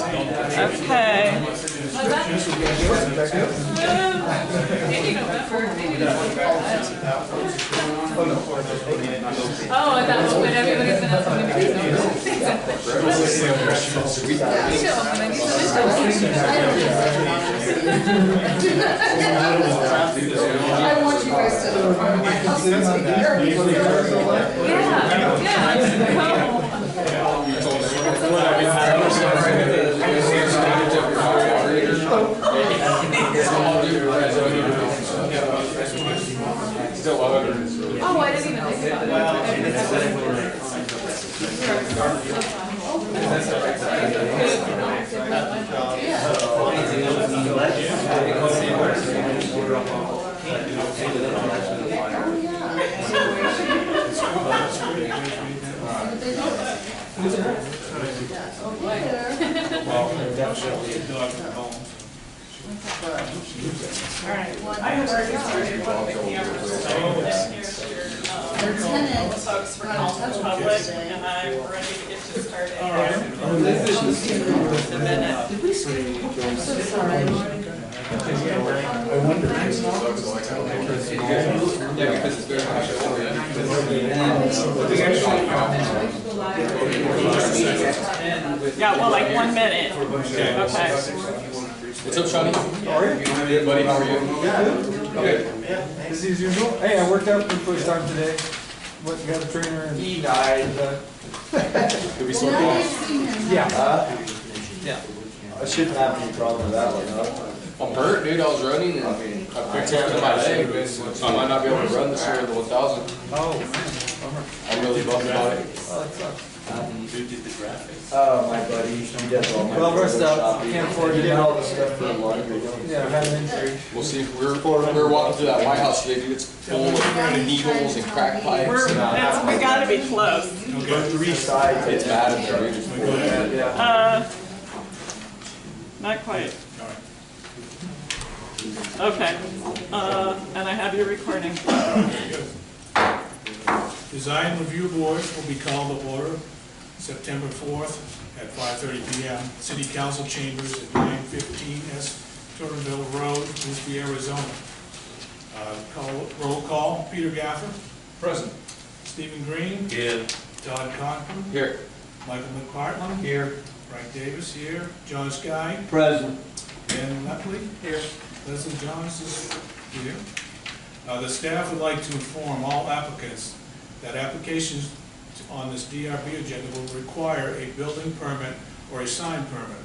Okay. Maybe November, maybe December. Oh, I thought when everybody's been asking me to I want you guys to know my husband's here. Oh, I didn't even think about it. Folks for council public, and I'm ready to get you started. All right. The minute. I'm so sorry. Yeah, well, like 1 minute. Okay. What's up, Shawnee? How are you? Good, buddy. How are you? Good. Busy as usual. Hey, I worked out for the first time today. What, you got a trainer and He died. Could be so Now close. you've seen him. yeah. I shouldn't have any problem with that one, huh? I'm hurt, dude. I was running and I quick tear in my leg, so I might not be able to run this year, the 1,000. Oh, I'm really bummed about it. oh, that sucks. Oh, my buddy, he does all my. Well, rest up. shopping. Can't afford He to did do all it. the stuff for laundry. Yeah, I had an injury. We'll see. We're walking through that White House today, dude. It's full of needles and crack pipes. We gotta be close. Besides, It's bad in there, dude. yeah. Not quite. Okay. And I have your recording. Design Review Board will be called to order September 4th at 5:30 p.m. City Council Chambers at 915 S. Turnerville Road, Bisbee, Arizona. Roll call, Peter Gaffer. Present. Stephen Green. Here. Todd Cochran. Here. Michael McPartland. Here. Frank Davis here. John Sky. Present. Ben Lepley. Here. Leslie Johns is here. The staff would like to inform all applicants that applications on this DRB agenda will require a building permit or a sign permit.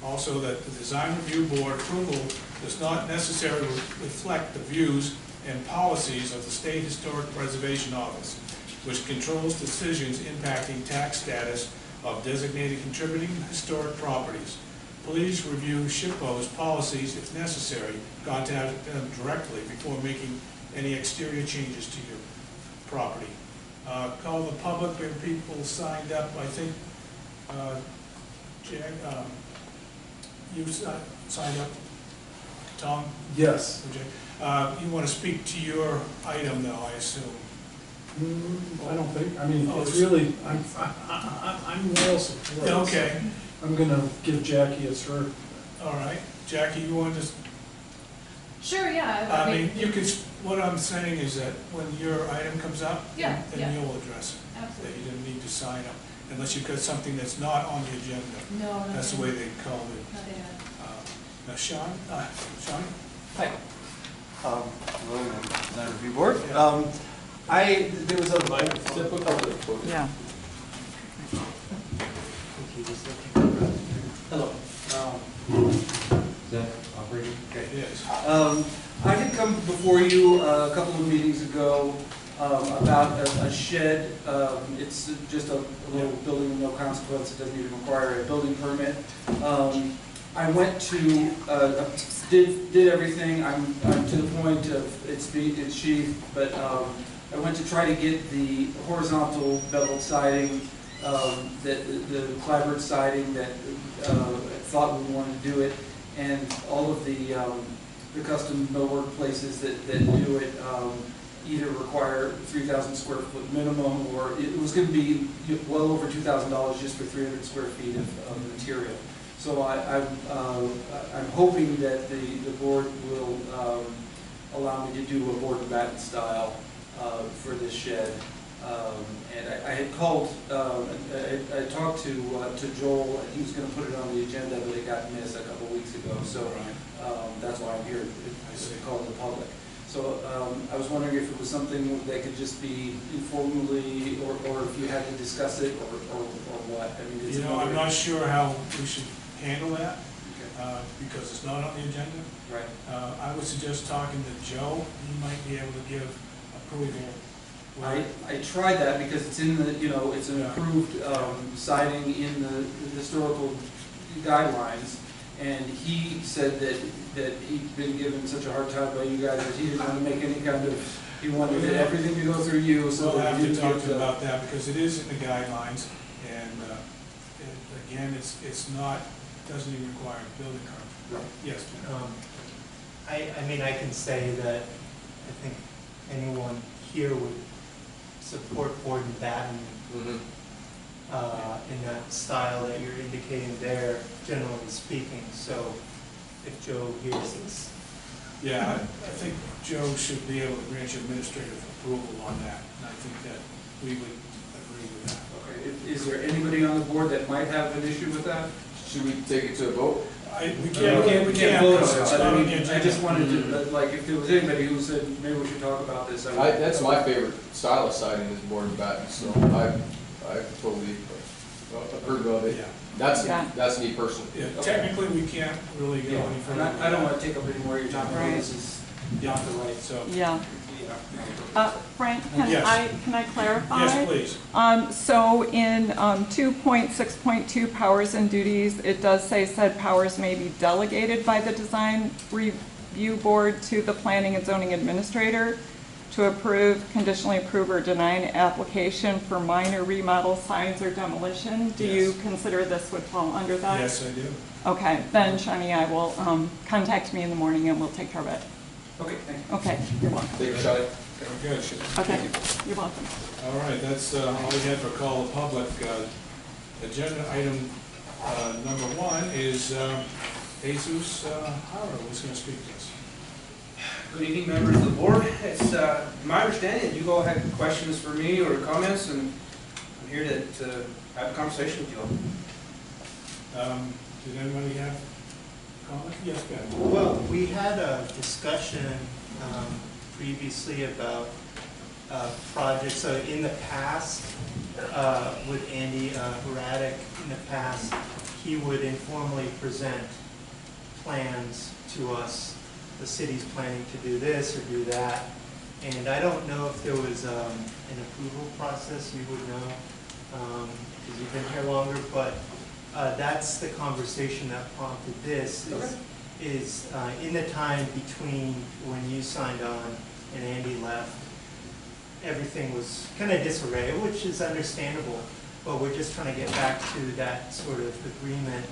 Also, that the Design Review Board approval does not necessarily reflect the views and policies of the State Historic Preservation Office, which controls decisions impacting tax status of designated contributing historic properties. Please review SHPO's policies if necessary. Contact them directly before making any exterior changes to your property. Call the public and people signed up. I think, Jack, you signed up, Tom? Yes. Okay. You want to speak to your item though, I assume? I don't think, I mean, it's really, I'm well supported. Okay. I'm gonna give Jackie a sir. All right. Jackie, you want to? Sure, yeah. I mean, you could, what I'm saying is that when your item comes up, Yeah, then yeah. you'll address it. That Absolutely. you didn't need to sign up, unless you've got something that's not on the agenda. No, no. That's the way they called it. Nothing else. Now, Sean? Sean? Hi. Design Review Board. There was a Yeah. hello. Is that operating? Okay. Yes. I did come before you a couple of meetings ago about a shed. It's just a little building of no consequence. It doesn't even require a building permit. I went to, did everything. I'm to the point of it's sheathed, but I went to try to get the horizontal beveled siding, the clapboard siding that I thought we wanted to do it, and all of the custom millwork places that do it either require 3,000 square foot minimum, or it was going to be well over $2,000 just for 300 square feet of material. So I'm hoping that the board will allow me to do a board and batten style for this shed. And I had called, I talked to Joel, and he was going to put it on the agenda, but it got missed a couple weeks ago. So that's why I'm here, to call the public. So I was wondering if it was something that could just be informally, or if you had to discuss it, or what. I mean, it's I'm not sure how we should handle that, Okay. because it's not on the agenda. Right. I would suggest talking to Joe. He might be able to give approval. I tried that because it's in the, it's an approved siding in the historical guidelines, and he said that he'd been given such a hard time by you guys that he didn't want to make any kind of, he wanted everything to go through you, so We'll that have he to didn't talk get to him about that, because it is in the guidelines, and again, it's not, doesn't even require a building permit. Right. Yes, Jim. I mean, I can say that I think anyone here would support board and batten in that style that you're indicating there, generally speaking. So if Joe hears this. Yeah, I think Joe should be able to grant you administrative approval on that, and I think that we would agree with that. Okay. Is there anybody on the board that might have an issue with that? Should we take it to a vote? We We can't can't vote on it, it's but not I on mean, the I agenda. just wanted to, like, if there was anybody who said, maybe we should talk about this, I would. That's my favorite style of siding is board and batten, so I totally approve of it. Yeah. That's me personally. Yeah, technically, we can't really go Yeah, any and further. I don't want to take up any more of your time, Right. this is not the right, so. Yeah. Frank, Yes. can I clarify? Yes, please. So in 2.6.2 powers and duties, it does say said powers may be delegated by the design review board to the planning and zoning administrator to approve, conditionally approve, or deny an application for minor remodel, signs, or demolition. Do you Yes. consider this would fall under that? Yes, I do. Okay, then Shani, I will contact me in the morning and we'll take care of it. Okay, thank you. Okay, you're welcome. Thank you, Shelley. Good. Okay, you're welcome. All right, that's all we had for call of public. Agenda item number 1 is Jesus Haro, who's going to speak to us. Good evening, members of the board. It's my understanding that you all had questions for me or comments, and I'm here to have a conversation with you all. Did anybody have comments? Yes, Ben. Well, we had a discussion previously about projects. So in the past, with Andy Hradek, in the past, he would informally present plans to us. The city's planning to do this or do that. And I don't know if there was an approval process, you would know, because you've been here longer, but that's the conversation that prompted this, is in the time between when you signed on and Andy left, everything was kind of disarray, which is understandable, but we're just trying to get back to that sort of agreement.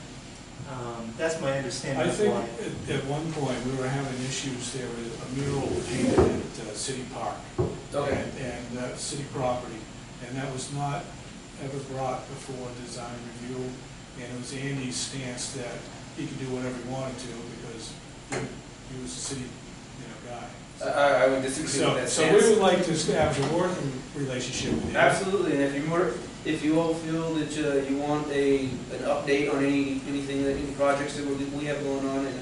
That's my understanding I of think why. at one point we were having issues there with a mural painted at City Park and city property, and that was not ever brought before design review, and it was Andy's stance that he could do whatever he wanted to because he was a city guy. I would disagree with that So stance. we would like to establish a working relationship with you. Absolutely, and if you all feel that you want an update on anything, any projects that we have going on in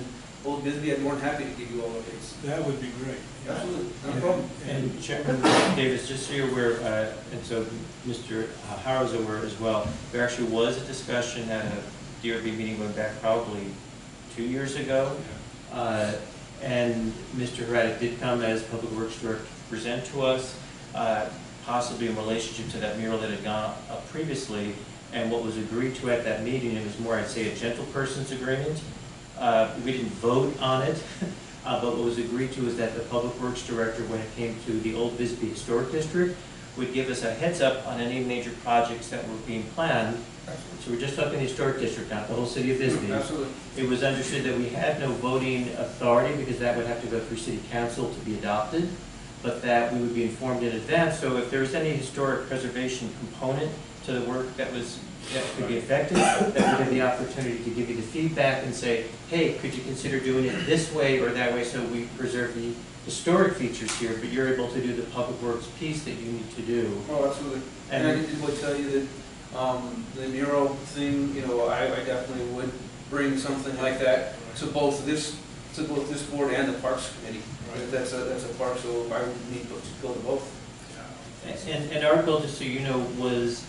Old Bisbee, I'm more than happy to give you all updates. That would be great. Absolutely, no problem. And Chairman Davis, just so you're aware, and so Mr. Haro's aware as well, there actually was a discussion at a DRB meeting going back probably 2 years ago. And Mr. Hradek did come as Public Works Director to present to us, possibly in relationship to that mural that had gone up previously. And what was agreed to at that meeting, it was more, I'd say, a gentle person's agreement. We didn't vote on it, but what was agreed to is that the Public Works Director, when it came to the Old Bisbee Historic District, would give us a heads up on any major projects that were being planned. So we're just talking the Historic District, not the whole city of Bisbee. Absolutely. It was understood that we had no voting authority because that would have to go through City Council to be adopted, but that we would be informed in advance. So if there was any historic preservation component to the work that was that could be effective, that would have the opportunity to give you the feedback and say, hey, could you consider doing it this way or that way so we preserve the historic features here, but you're able to do the public works piece that you need to do. Oh, absolutely. And I would tell you that the mural thing, you know, I definitely would bring something like that to both this board and the Parks Committee. Right. That's a park, so I would need to go to both. And our goal, just so you know, was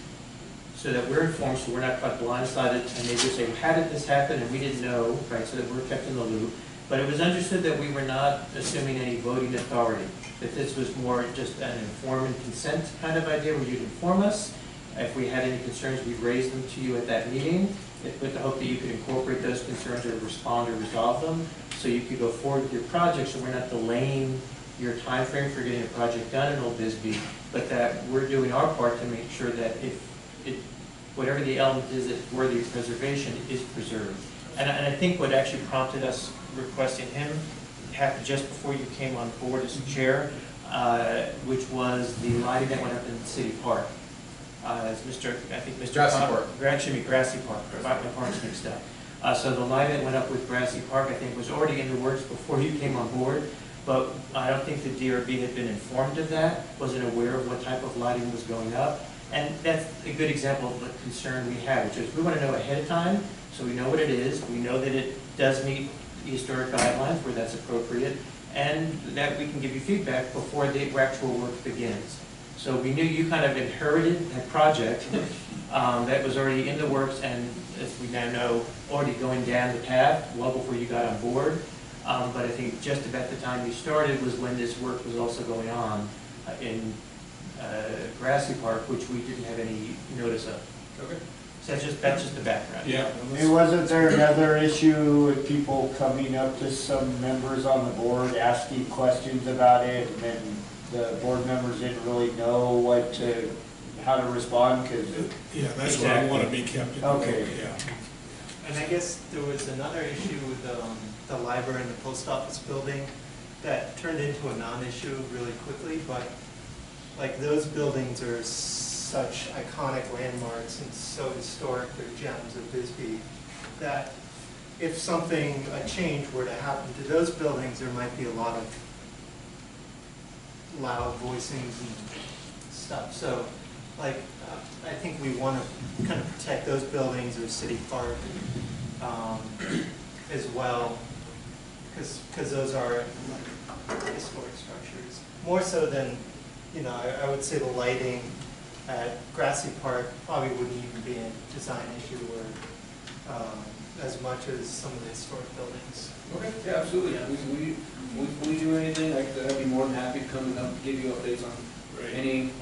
so that we're informed, so we're not caught blindsided, and they just say, how did this happen, and we didn't know, right, so that we're kept in the loop. But it was understood that we were not assuming any voting authority, that this was more just an inform and consent kind of idea, where you'd inform us. If we had any concerns, we'd raise them to you at that meeting, with the hope that you could incorporate those concerns or respond or resolve them, so you could go forward with your project, so we're not delaying your time frame for getting a project done in Old Bisbee, but that we're doing our part to make sure that whatever the element is that's worthy of preservation is preserved. And I think what actually prompted us requesting him happened just before you came on board as chair, which was the lighting that went up in City Park. As Mr. Grassy Park. Excuse me, Grassy Park. I got my parks mixed up. So the lighting that went up with Grassy Park, I think, was already in the works before you came on board. But I don't think the DRB had been informed of that, wasn't aware of what type of lighting was going up. And that's a good example of the concern we have, which is we want to know ahead of time, so we know what it is, we know that it does meet the historic guidelines where that's appropriate, and that we can give you feedback before the actual work begins. So we knew you kind of inherited that project that was already in the works, and as we now know, already going down the path well before you got on board. But I think just about the time you started was when this work was also going on in Grassy Park, which we didn't have any notice of. Okay. So that's just the background. Yeah. And wasn't there another issue with people coming up to some members on the board asking questions about it, and then the board members didn't really know how to respond because? Yeah, that's why I want to be kept in the loop. Okay. Yeah. And I guess there was another issue with the library and the post office building that turned into a non-issue really quickly, but like those buildings are such iconic landmarks and so historic, they're gems of Bisbee, that if a change were to happen to those buildings, there might be a lot of loud voicings and stuff. So like, I think we want to kind of protect those buildings or City Park as well, because those are like historic structures. More so than, you know, I would say the lighting at Grassy Park probably wouldn't even be a design issue or as much as some of the historic buildings. Okay, yeah, absolutely. If we do anything, I'd be more than happy to come and give you updates on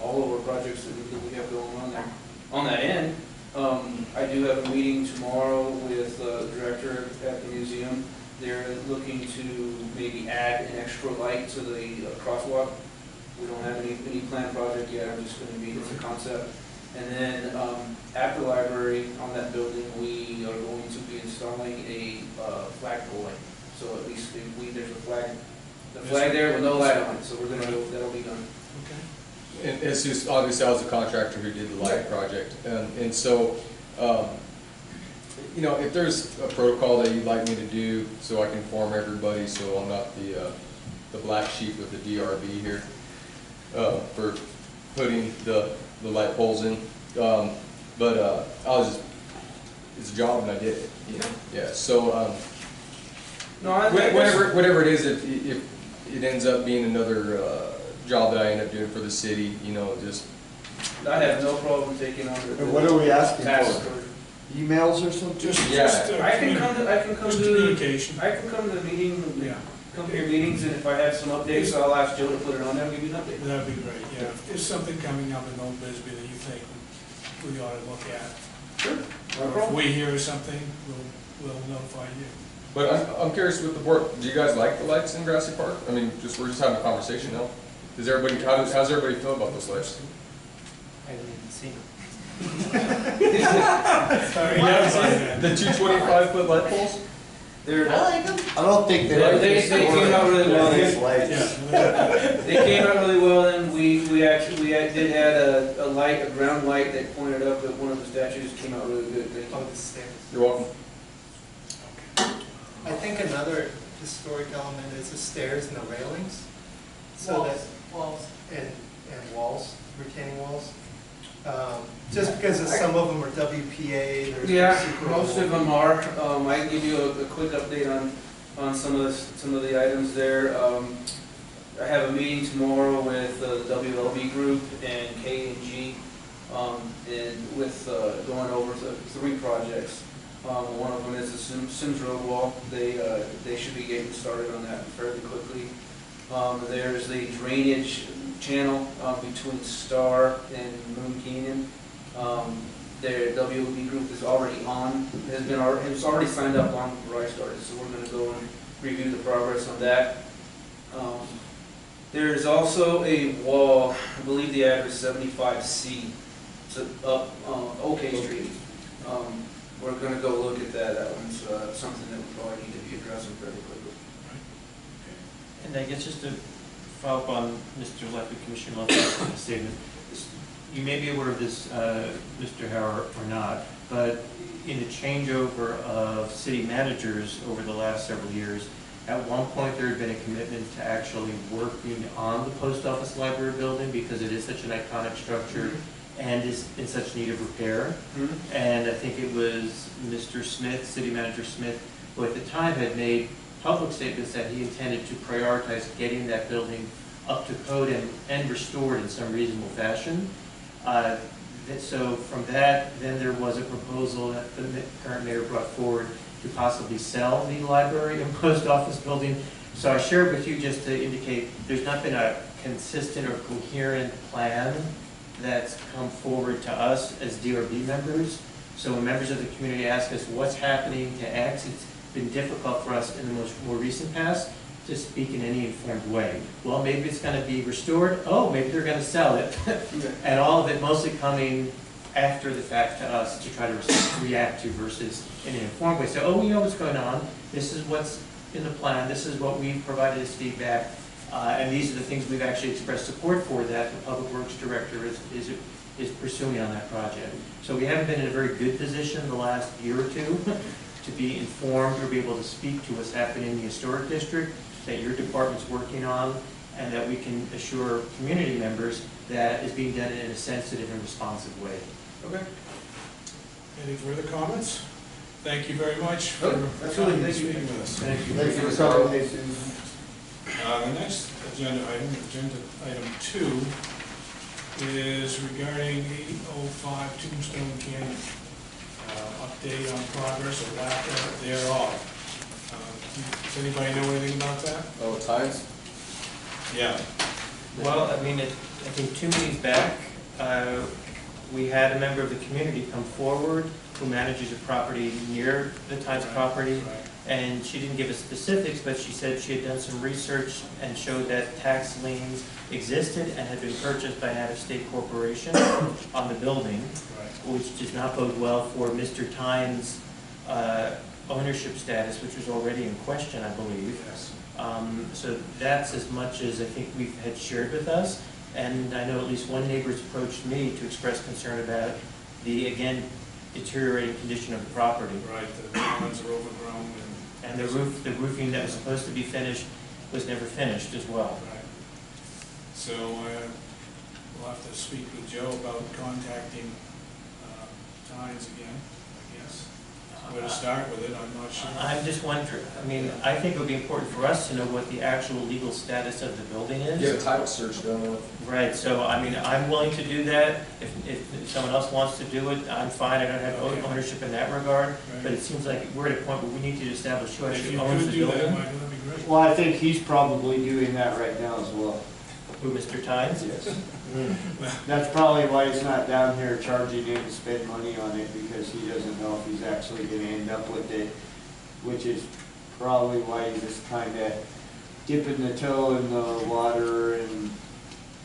all of our projects that we have going on there. On that end, I do have a meeting tomorrow with the director at the museum. They're looking to maybe add an extra light to the crosswalk. We don't have any planned project yet. I'm just going to meet as a concept. And then at the library on that building, we are going to be installing a flagpole light. So at least there's a flag there with no light on it. So that'll be done. Okay. And it's just, obviously, I was the contractor who did the light project. And so, you know, if there's a protocol that you'd like me to do so I can inform everybody, so I'm not the black sheep of the DRB here for putting the light poles in. But I was just, it's a job and I did it, you know? Yeah, so whatever it is, if it ends up being another job that I end up doing for the city, you know, just. I have no problem taking on the. What are we asking task. for? Emails or something? I can come to communication. I can come to the meeting. Yeah. Come to your meetings, and if I have some updates, I'll ask Joe to put it on there and give you an update. That'd be great, yeah. If there's something coming up in Old Bisbee that you think we ought to look at, Sure. or if we hear something, we'll notify you. But I'm curious with the board, do you guys like the lights in Grassy Park? I mean, we're just having a conversation now. How's everybody feel about those lights? I didn't even see them. Sorry, you haven't seen that. The 225-foot light poles? They're, I like them. I don't think they came out really well. Yeah. They came out really well, and we did add a light, a ground light that pointed up at one of the statues, came out really good. Thank Oh, you. the stairs. You're welcome. I think another historic element is the stairs and the railings. So that, Walls. and walls, retaining walls. Just because some of them are WPA, there's. Yeah, secret most of wall. them are. I can give you a quick update on some of the items there. I have a meeting tomorrow with the WLB group and K&G, and with going over the 3 projects. One of them is the Sims Road wall. They should be getting started on that fairly quickly. There's the drainage channel between Star and Moon Canyon. Their WLB group is already on, has already signed up on before I started, so we're going to go and review the progress on that. There's also a wall, I believe the address 75C, it's up OK Street. We're going to go look at that. That one's something that we probably need to be addressing fairly quickly. And I guess just to follow up on Mr. Lefferts, Commissioner Lefferts' statement, you may be aware of this, Mr. Howard, or not, but in the changeover of city managers over the last several years, at one point there had been a commitment to actually working on the post office library building because it is such an iconic structure and is in such need of repair. And I think it was Mr. Smith, City Manager Smith, who at the time had made public statements that he intended to prioritize getting that building up to code and restored in some reasonable fashion. So from that, then there was a proposal that the current mayor brought forward to possibly sell the library and post office building. So I shared with you just to indicate there's not been a consistent or coherent plan that's come forward to us as DRB members. So when members of the community ask us what's happening to X, it's been difficult for us in the more recent past to speak in any informed way. Well, maybe it's going to be restored. Oh, maybe they're going to sell it. And all of it mostly coming after the fact to us to try to react to versus in an informed way. So, oh, we know what's going on. This is what's in the plan. This is what we've provided as feedback. And these are the things we've actually expressed support for that the Public Works Director is pursuing on that project. So we haven't been in a very good position the last year or two to be informed or be able to speak to what's happening in the historic district that your department's working on, and that we can assure community members that is being done in a sensitive and responsive way. Okay. Any further comments? Thank you very much for Absolutely, coming and thank you. speaking with us. Thank you for coming, Jesus. The next agenda item 2, is regarding 805 Tombstone Canyon. Update on progress or lack thereof. Does anybody know anything about that? Oh, times? Yeah. Well, I mean, I think 2 meetings back, we had a member of the community come forward who manages a property near the Times property. And she didn't give us specifics, but she said she had done some research and showed that tax liens existed and had been purchased by an out-of-state corporation on the building, which does not bode well for Mr. Tynes' ownership status, which was already in question, I believe. Yes. So that's as much as I think we had shared with us. And I know at least one neighbor's approached me to express concern about the, again, deteriorating condition of the property. Right, the lawns are overgrown And the roofing that was supposed to be finished was never finished as well. Right. So we'll have to speak with Joe about contacting Tynes again, I guess. Where to start with it, I'm not sure. I'm just wondering, I mean, I think it would be important for us to know what the actual legal status of the building is. You have a title search done on it. Right, so I mean, I'm willing to do that. If someone else wants to do it, I'm fine. I don't have ownership in that regard. Right. But it seems like we're at a point where we need to establish who If actually you owns could the do that, building. that'd be great. Well, I think he's probably doing that right now as well. Who, Mr. Tynes? Yes. That's probably why he's not down here charging you to spend money on it, because he doesn't know if he's actually gonna end up with it, which is probably why he's just kinda dipping the toe in the water and.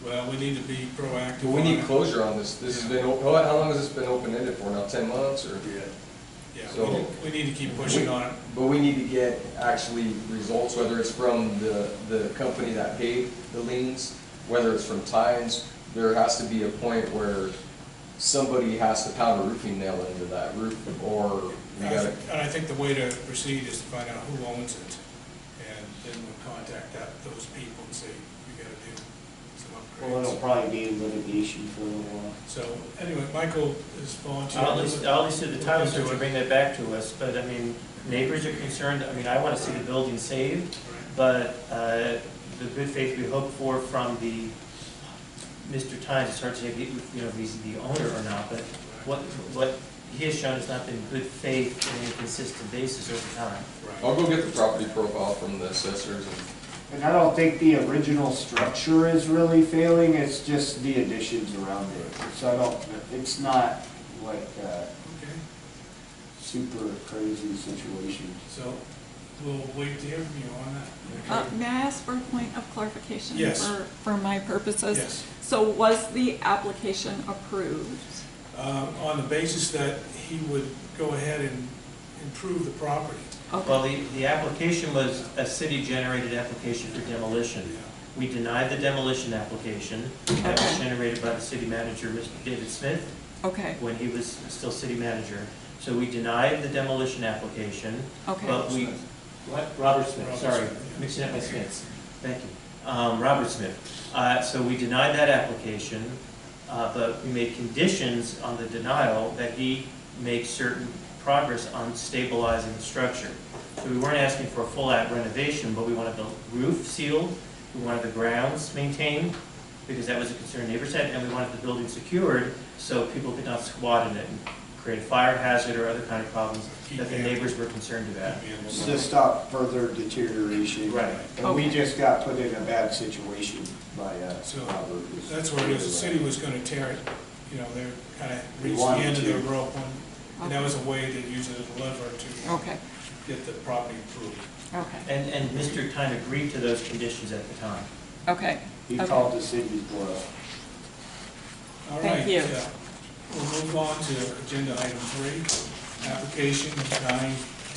Well, we need to be proactive. Well, we on need it. closure on this. This has been, how long has this been open-ended for now? 10 months or? Yeah, So- we need to keep pushing on it. But we need to get actually results, whether it's from the company that paid the liens, whether it's from Tynes. There has to be a point where somebody has to pound a roofing nail into that roof, or we gotta, And I think the way to proceed is to find out who owns it, and then we'll contact those people and say, we gotta do some Well, it'll upgrades. probably be litigation for a little while. So, anyway, Michael is volunteering. I'll leave the title search to bring that back to us, but I mean, neighbors are concerned, I mean, I want to see the building saved, but the good faith we hope for from the, Mr. Tynes, it's hard to say, you know, if he's the owner or not, but what he has shown has not been good faith in a consistent basis over time. I'll go get the property profile from the assessors and And I don't think the original structure is really failing, it's just the additions around it. So I don't, it's not like a Okay, super crazy situation. so we'll wait to hear from you on that. May I ask for a point of clarification? Yes. For my purposes? Yes. So was the application approved? On the basis that he would go ahead and improve the property. Okay. Well, the application was a city-generated application for demolition. We denied the demolition application that was generated by the city manager, Mr. David Smith, Okay, when he was still city manager. So we denied the demolition application, okay. but we, what? Robert Smith, Robert sorry, Smith, yeah. mixing up my Smiths. Thank you. Robert Smith. So we denied that application, but we made conditions on the denial that he make certain progress on stabilizing the structure. So we weren't asking for a full-out renovation, but we wanted the roof sealed, we wanted the grounds maintained, because that was a concern neighbors had, and we wanted the building secured so people could not squat in it and create a fire hazard or other kind of problems that the neighbors were concerned about. To stop further deterioration. Right. And we Okay. just got put in a bad situation by So, Robert. That's where it is, the city was gonna tear it, you know, they're kind of We reached the wanted end of their to. rope, and that was a way to use it as a lever to Okay, get the property improved. okay, And Mr. Tyne agreed to those conditions at the time. okay. He Okay. called the city's bluff. All Thank right, you. we'll move on to agenda item 3, application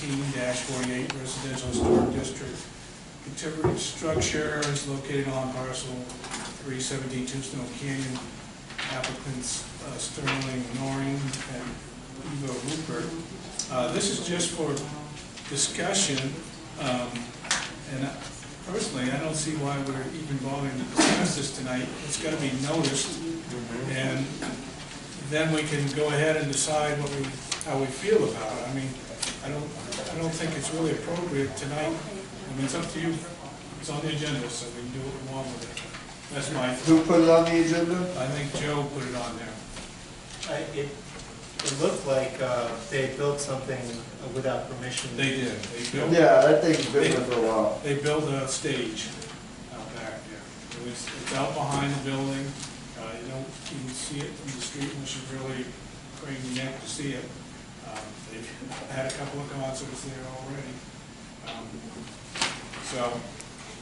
19-48 residential historic district. Contemporary structure is located on parcel 317 Tombstone Canyon. Applicants Sterling Noring and Eva Rupert. This is just for discussion, and personally, I don't see why we're even bothering to discuss this tonight. It's got to be noticed, and then we can go ahead and decide how we feel about it. I mean, I don't think it's really appropriate tonight. I mean, it's up to you. It's on the agenda, so we can do what we want with it. That's my Who thought. put it on the agenda? I think Joe put it on there. It looked like they built something without permission. They did. They built. Yeah, that thing's been there for a while. They built a stage out back there. It's out behind the building. You don't even see it from the street unless you really crane your neck to see it. They've had a couple of concerts there already. So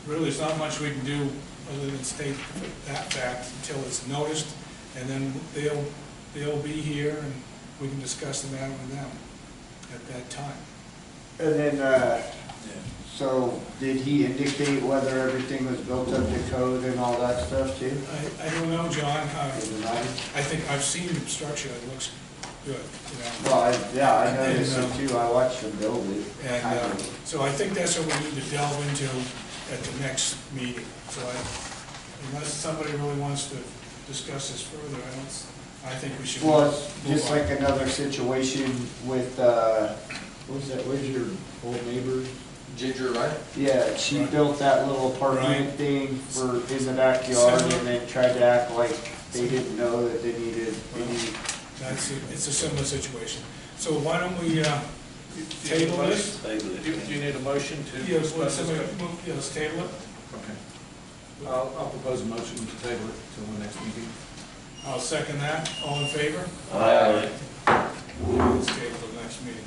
really, there's not much we can do other than state that fact until it's noticed, and then they'll be here and we can discuss the matter with them at that time. And then, so did he indicate whether everything was built up to code and all that stuff too? I don't know, John. For the night? I think I've seen the structure, it looks good, you know. Well, I noticed it too, I watched him build it. And so I think that's what we need to delve into at the next meeting. So unless somebody really wants to discuss this further, I think we should. Well, it's move just on. like another situation with, where's your old neighbor? Ginger, right? Yeah, she built that little apartment Right. thing in the backyard Similar. and then tried to act like they didn't know that they needed any. It's a similar situation. So why don't we table this? Do you need a motion to? Yes, would somebody move, yes, table it. Okay. I'll propose a motion to table it till the next meeting. I'll second that. All in favor? Aye. Let's table the next meeting.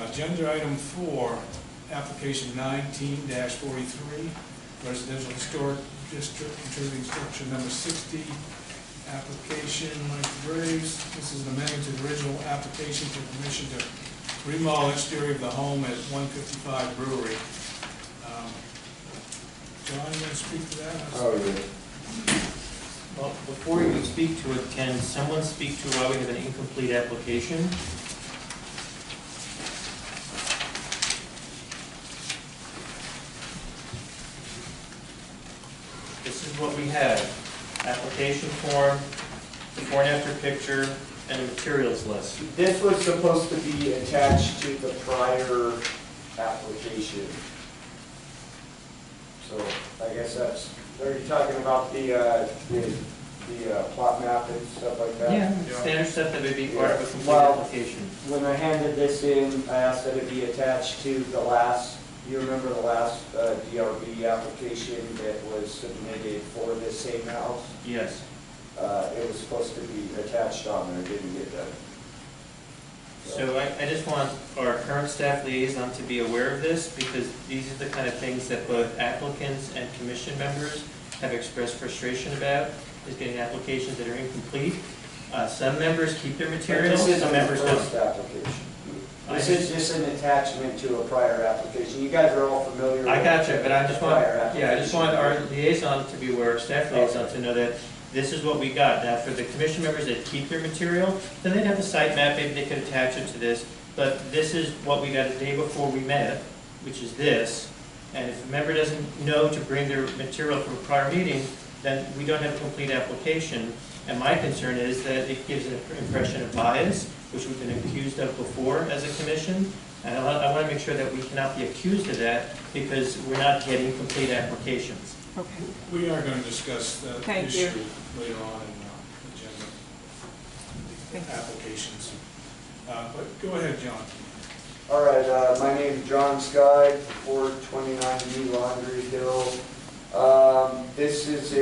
Agenda item 4, application 19-43, residential historic district, contributing structure number 60, application, Mike Graves. This is an amendment to the original application for permission to remodel exterior of the home at 155 Brewery. John, you want to speak to that? Oh, yeah. Well, before you speak to it, can someone speak to why we have an incomplete application? This is what we have: application form, before and after picture, and a materials list. This was supposed to be attached to the prior application. So I guess that's, are you talking about the plot map and stuff like that? Yeah, standard stuff that would be part of a complete Well, application. When I handed this in, I asked that it be attached to the last, you remember the last DRB application that was submitted for this same house? Yes. It was supposed to be attached on there, didn't get done. So I just want our current staff liaison to be aware of this, because these are the kind of things that both applicants and commission members have expressed frustration about, is getting applications that are incomplete. Some members keep their materials, some members This isn't the don't. first application. This is just an attachment to a prior application. You guys are all familiar with. I got you, but I just want, prior yeah, I just want application. our liaison to be aware, staff liaison to know that this is what we got. Now, for the commission members that keep their material, then they'd have a site map, maybe they could attach it to this, but this is what we got the day before we met, which is this. And if a member doesn't know to bring their material from a prior meeting, then we don't have a complete application. And my concern is that it gives an impression of bias, which we've been accused of before as a commission. And I want to make sure that we cannot be accused of that, because we're not getting complete applications. Okay. We are going to discuss that Thank you. issue later on in agenda Thank you. applications. But go ahead, John. All right, my name's John Sky, 429 New Laundry Hill. This is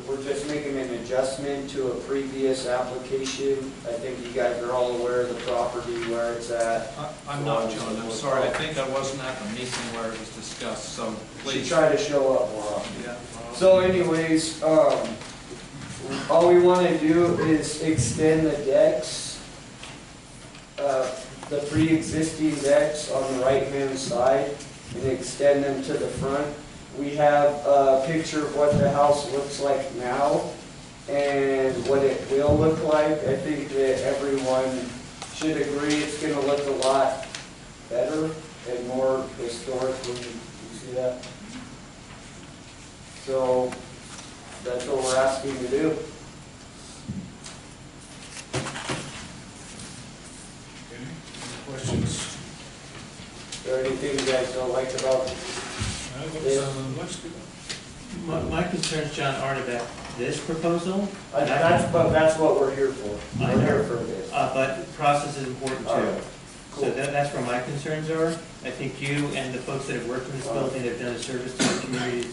we're just making an adjustment to a previous application. I think you guys are all aware of the property where it's at. I'm not, John, I'm sorry, I think I wasn't at the meeting where it was discussed, so Should please. try to show up more often. Yeah. So anyways, all we want to do is extend the decks, the pre-existing decks on the right-hand side, and extend them to the front. We have a picture of what the house looks like now and what it will look like. I think that everyone should agree it's going to look a lot better and more historically. You see that? So that's what we're asking to do. Okay, any questions? Is there anything you guys don't like about it? Looks good. My concerns, John, aren't about this proposal. That's what we're here for. I We're know. here for this. But process is important All too. right, So cool. that's where my concerns are. I think you and the folks that have worked in this building have done a service to the community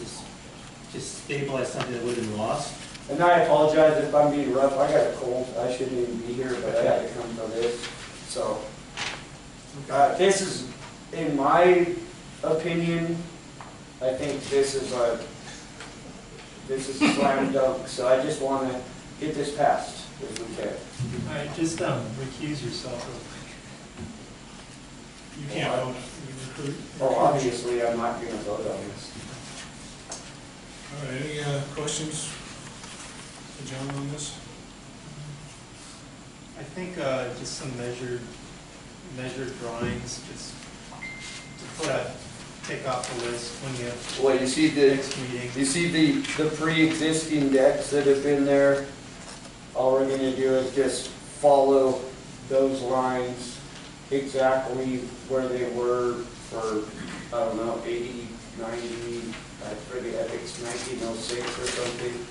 to stabilize something that would have been lost. And I apologize if I'm being rough. I got a cold. I shouldn't even be here, but I had to come for this. So, this is, in my opinion, I think this is a slam dunk. So I just want to get this passed if we can. All right, just recuse yourself real quick. You can't vote. Well, obviously, I'm not going to vote on this. All right, any questions for John on this? I think just some measured drawings, just to put take off the list when you have Well, you see the next meeting. You see the pre-existing decks that have been there? All we're gonna do is just follow those lines exactly where they were for, I don't know, 80, 90, I forget, I think it's 1906 or something.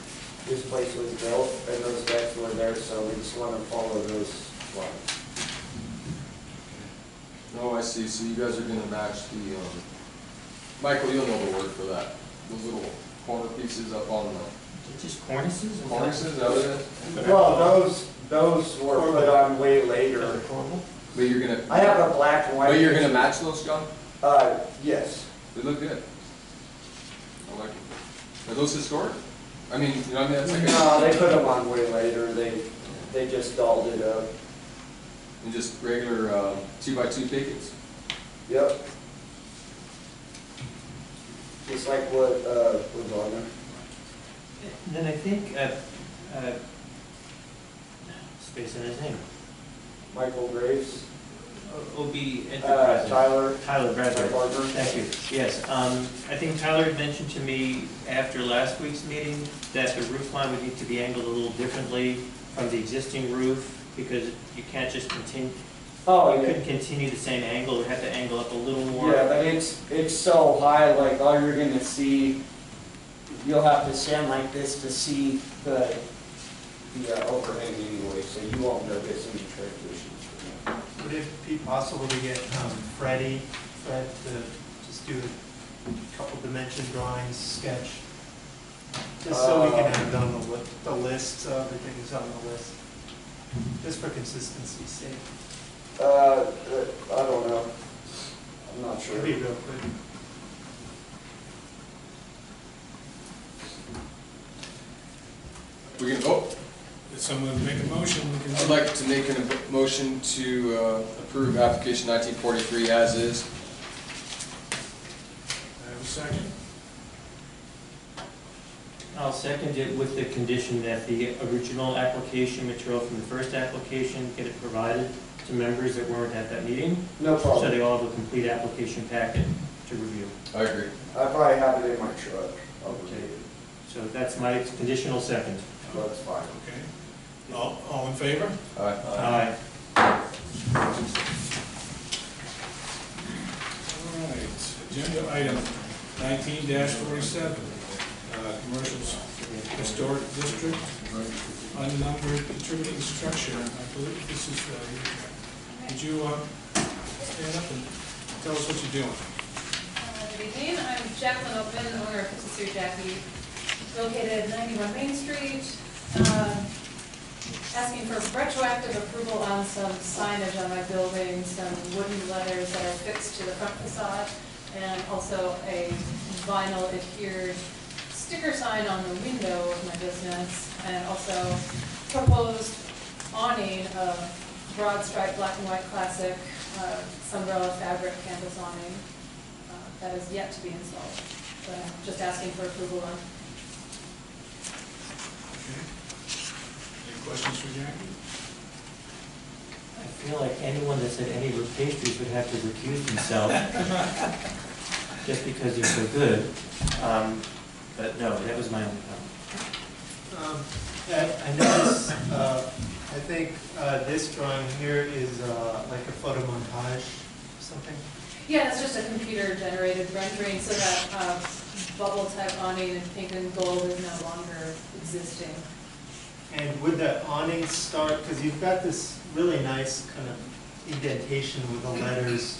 This place was built and those decks were there, so we just wanna follow those lines. Oh, I see, so you guys are gonna match the, Michael, you'll know the word for that, those little corner pieces up on the Just cornices? cornices, is that what it is? Well, those were put on way later. But you're gonna. I have a black and white. But you're gonna match those, John? Yes. They look good. I like it. Are those historic? I mean, you know, what I mean, that's like No, they put them on way later, they just dolled it up. and just regular 2x2 pickets. Yep. Just like what, was on there. And then I think, spacing his name, Michael Graves, OB Enterprises. Tyler. Tyler My Bradley. partner. Thank you. Yes, I think Tyler had mentioned to me after last week's meeting that the roof line would need to be angled a little differently from the existing roof, because you can't just continue, Oh, you yeah. couldn't continue the same angle, you would have to angle up a little more. Yeah, but it's so high, like all you're gonna see, you'll have to stand like this to see the overhang anyway, so you won't notice any transitions. Would it be possible to get Fred to just do a couple dimension drawings, sketch? Just so we can have it on the list, so everything's on the list, just for consistency's sake. I don't know. I'm not sure. It'd be real quick. We can vote. Did someone make a motion? We can- I'd like to make a motion to approve application 1943 as is. I have a second. I'll second it with the condition that the original application material from the first application get it provided to members that weren't at that meeting, No so problem. they all have a complete application packet to review. I agree. I probably have it in my truck. I'll take it. So that's my conditional second. That's fine. Okay. All in favor? Aye. Aye. All right, agenda item 19-47, commercial historic district, unnumbered contributing structure. I believe this is, could you stand up and tell us what you're doing? Good evening, I'm Jacqueline Open, owner of Patisserie Jackie, located at 91 Main Street. Asking for retroactive approval on some signage on my building, some wooden letters that are fixed to the front facade, and also a vinyl adhered sticker sign on the window of my business, and also proposed awning, broad stripe black and white classic Sunbrella fabric canvas awning that is yet to be installed. So I'm just asking for approval on. Okay. Any questions for Jackie? I feel like anyone that said any pastries would have to recuse themselves, just because they're so good. But no, that was my only comment. I noticed, I think this drawing here is like a photo montage or something. Yeah, it's just a computer-generated rendering, so that bubble-type awning in pink and gold is no longer existing. And would the awning start, because you've got this really nice kind of indentation with the letters,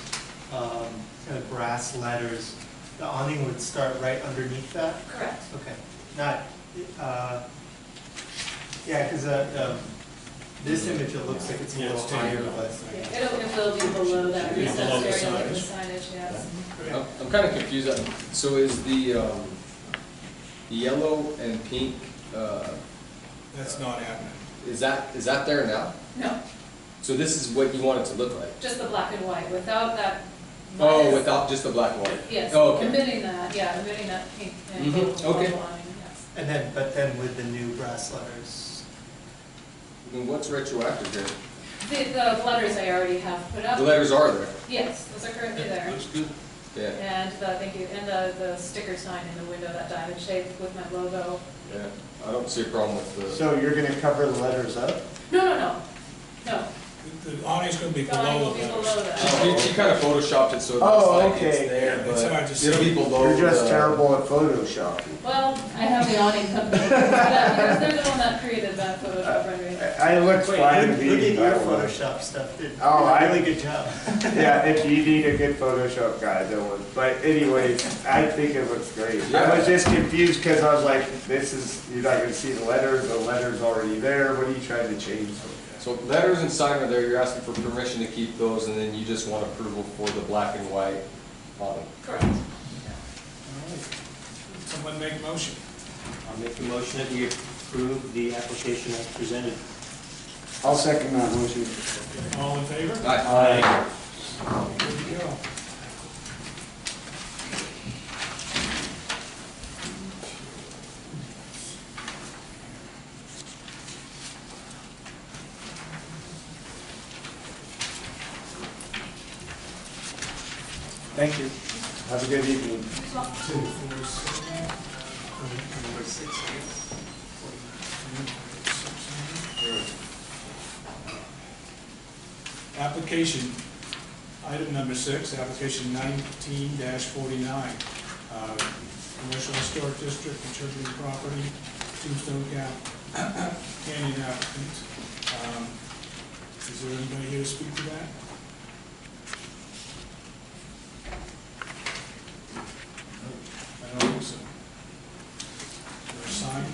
kind of brass letters, the awning would start right underneath that? Correct. Okay, not, yeah, because this image, it looks like it's a Yeah, little it's higher, taken. but. Yeah, it will be below that Below recessed the area like the signage. signage, yes. I'm kind of confused. So is the yellow and pink, That's not happening. is that there now? No, So this is what you want it to look like? just the black and white, without that. Oh, minus- without just the black and white? Yes, Oh, okay. omitting that, yeah, omitting that pink and Mhm, gold okay. bubble awning, yes. And then, but then with the new brass letters. Then what's retroactive here? The letters I already have put up. The letters are there. Yes, those are currently there. Looks good. Yeah, And thank you, and the sticker sign in the window, that diamond shape with my logo. yeah. I don't see a problem with the, So you're gonna cover the letters up? No. The awning's going to be The awning below will be the below letters. that. she kind of photoshopped it so it Oh, looks like it's okay. there, It's hard to but see. it'll be below. You're just the- terrible at photoshopping. Well, I have the awning company, because they're the one that created that Photoshop rendering. I looked Wait, fine to look me. at your I don't know. Photoshop stuff, did Oh, a I- really good job. Yeah, if you need a good Photoshop guy, Dylan. But anyways, I think it looks great. I Yeah. was just confused because I was like, you're not gonna see the letter's already there. What are you trying to change? So letters and sign are there, you're asking for permission to keep those, and then you just want approval for the black and white awning. Correct. All right. Someone make a motion. I'll I'll make the motion that we approve the application as presented. I'll second that motion. All in favor? Aye. Here we go. Thank you. Have a good evening. Application, item number 6, application 19-49. Commercial Historic District, contributing property, Tombstone Canyon applicant. Is there anybody here to speak to that? I don't think so. Is there a sign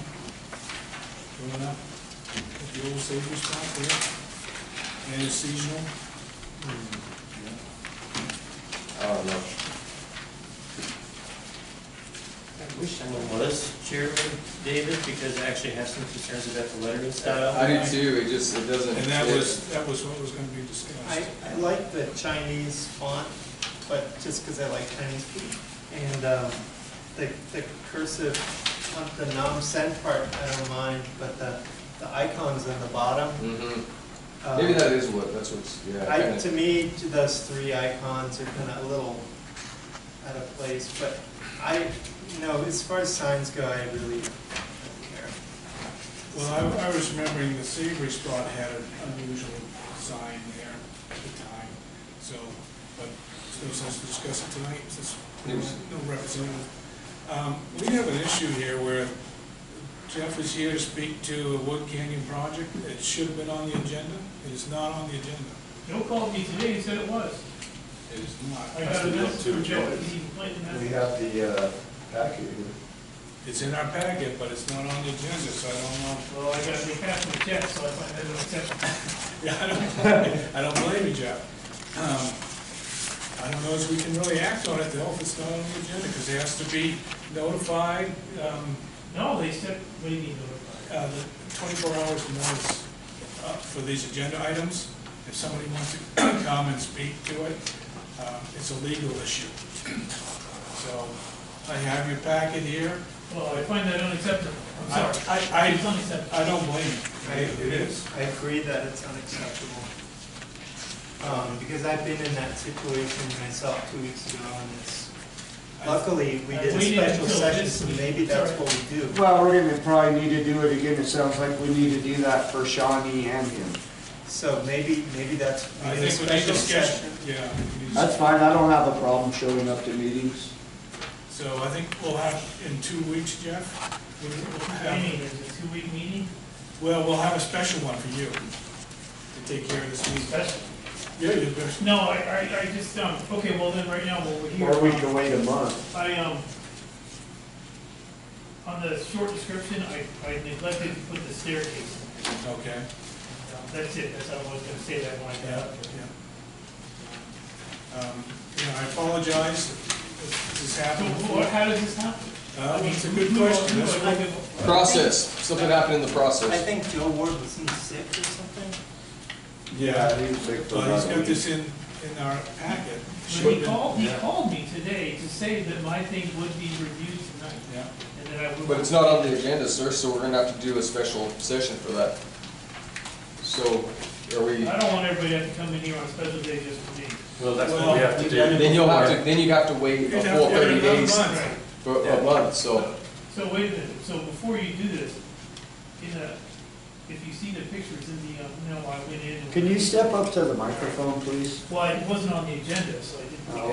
going up at the old Savior spot there? And it's seasonal? I don't know. I wish someone was Chairman David, because I actually have some concerns about the lettering style. I do too, it doesn't. And that was what was going to be discussed. I like the Chinese font, but just because I like Chinese food. And the cursive, the Nam Sen part, I don't mind, but the icons on the bottom. Maybe that's what's, yeah. To me, those 3 icons are kind of a little out of place, but as far as signs go, I really don't care. Well, I was remembering the Savory spot had an unusual sign there at the time, so, but there's no sense to discuss it tonight, since no representative. We have an issue here where Jeff is here to speak to a Wood Canyon project. It should have been on the agenda. It is not on the agenda. Joe called me today and said it was. It is not. I got a message from Joe. He complained that. We have the packet here. It's in our packet, but it's not on the agenda, so I don't know. Well, I got to pass the check, so I find that an exception. Yeah, I don't blame you, Jeff. I don't know if we can really act on it though if it's not on the agenda, because it has to be notified. No, they said, what do you mean notified? The 24 hours notice for these agenda items. If somebody wants to come and speak to it, it's a legal issue. So I have your packet here. Well, I find that unacceptable. I'm sorry. It's unacceptable. I don't blame you. It is. I agree that it's unacceptable. Because I've been in that situation myself 2 weeks ago, and luckily, we did a special session, so maybe that's what we do. Well, we're gonna probably need to do it again. It sounds like we need to do that for Shawnee and him. So maybe that's, I we did a think we need special to session. yeah. That's fine. I don't have a problem showing up to meetings. So I think we'll have, in 2 weeks, Jeff, we'll have, Meeting, is it a 2-week meeting? well, we'll have a special one for you to take care of this meeting. Special? Yeah, you're good. No, I just, okay, well then, right now, while we're here. Or we can wait a month. On the short description, I neglected to put the staircase in. Okay. That's it, that's how I was gonna say that when I got up. I apologize if this happened. How does this happen? It's a good question. That's right. Process, something happened in the process. I think Joe Ward was sick or something. Yeah, he was sick for well, he's about a got week. this in our packet. But he called me today to say that my thing would be reviewed tonight. Yeah. And that I would. But it's not on the agenda, sir, so we're gonna have to do a special session for that. So, are we, I don't want everybody to have to come in here on a special day just for me. Well, that's what we have to do. then you'll have to wait You'd a have full to have 30 another days month. for a month, so. So wait a minute, so before you do this, if you see the pictures in the, I went in. And Can you step up to the microphone, please? Well, it wasn't on the agenda, so I didn't. Oh,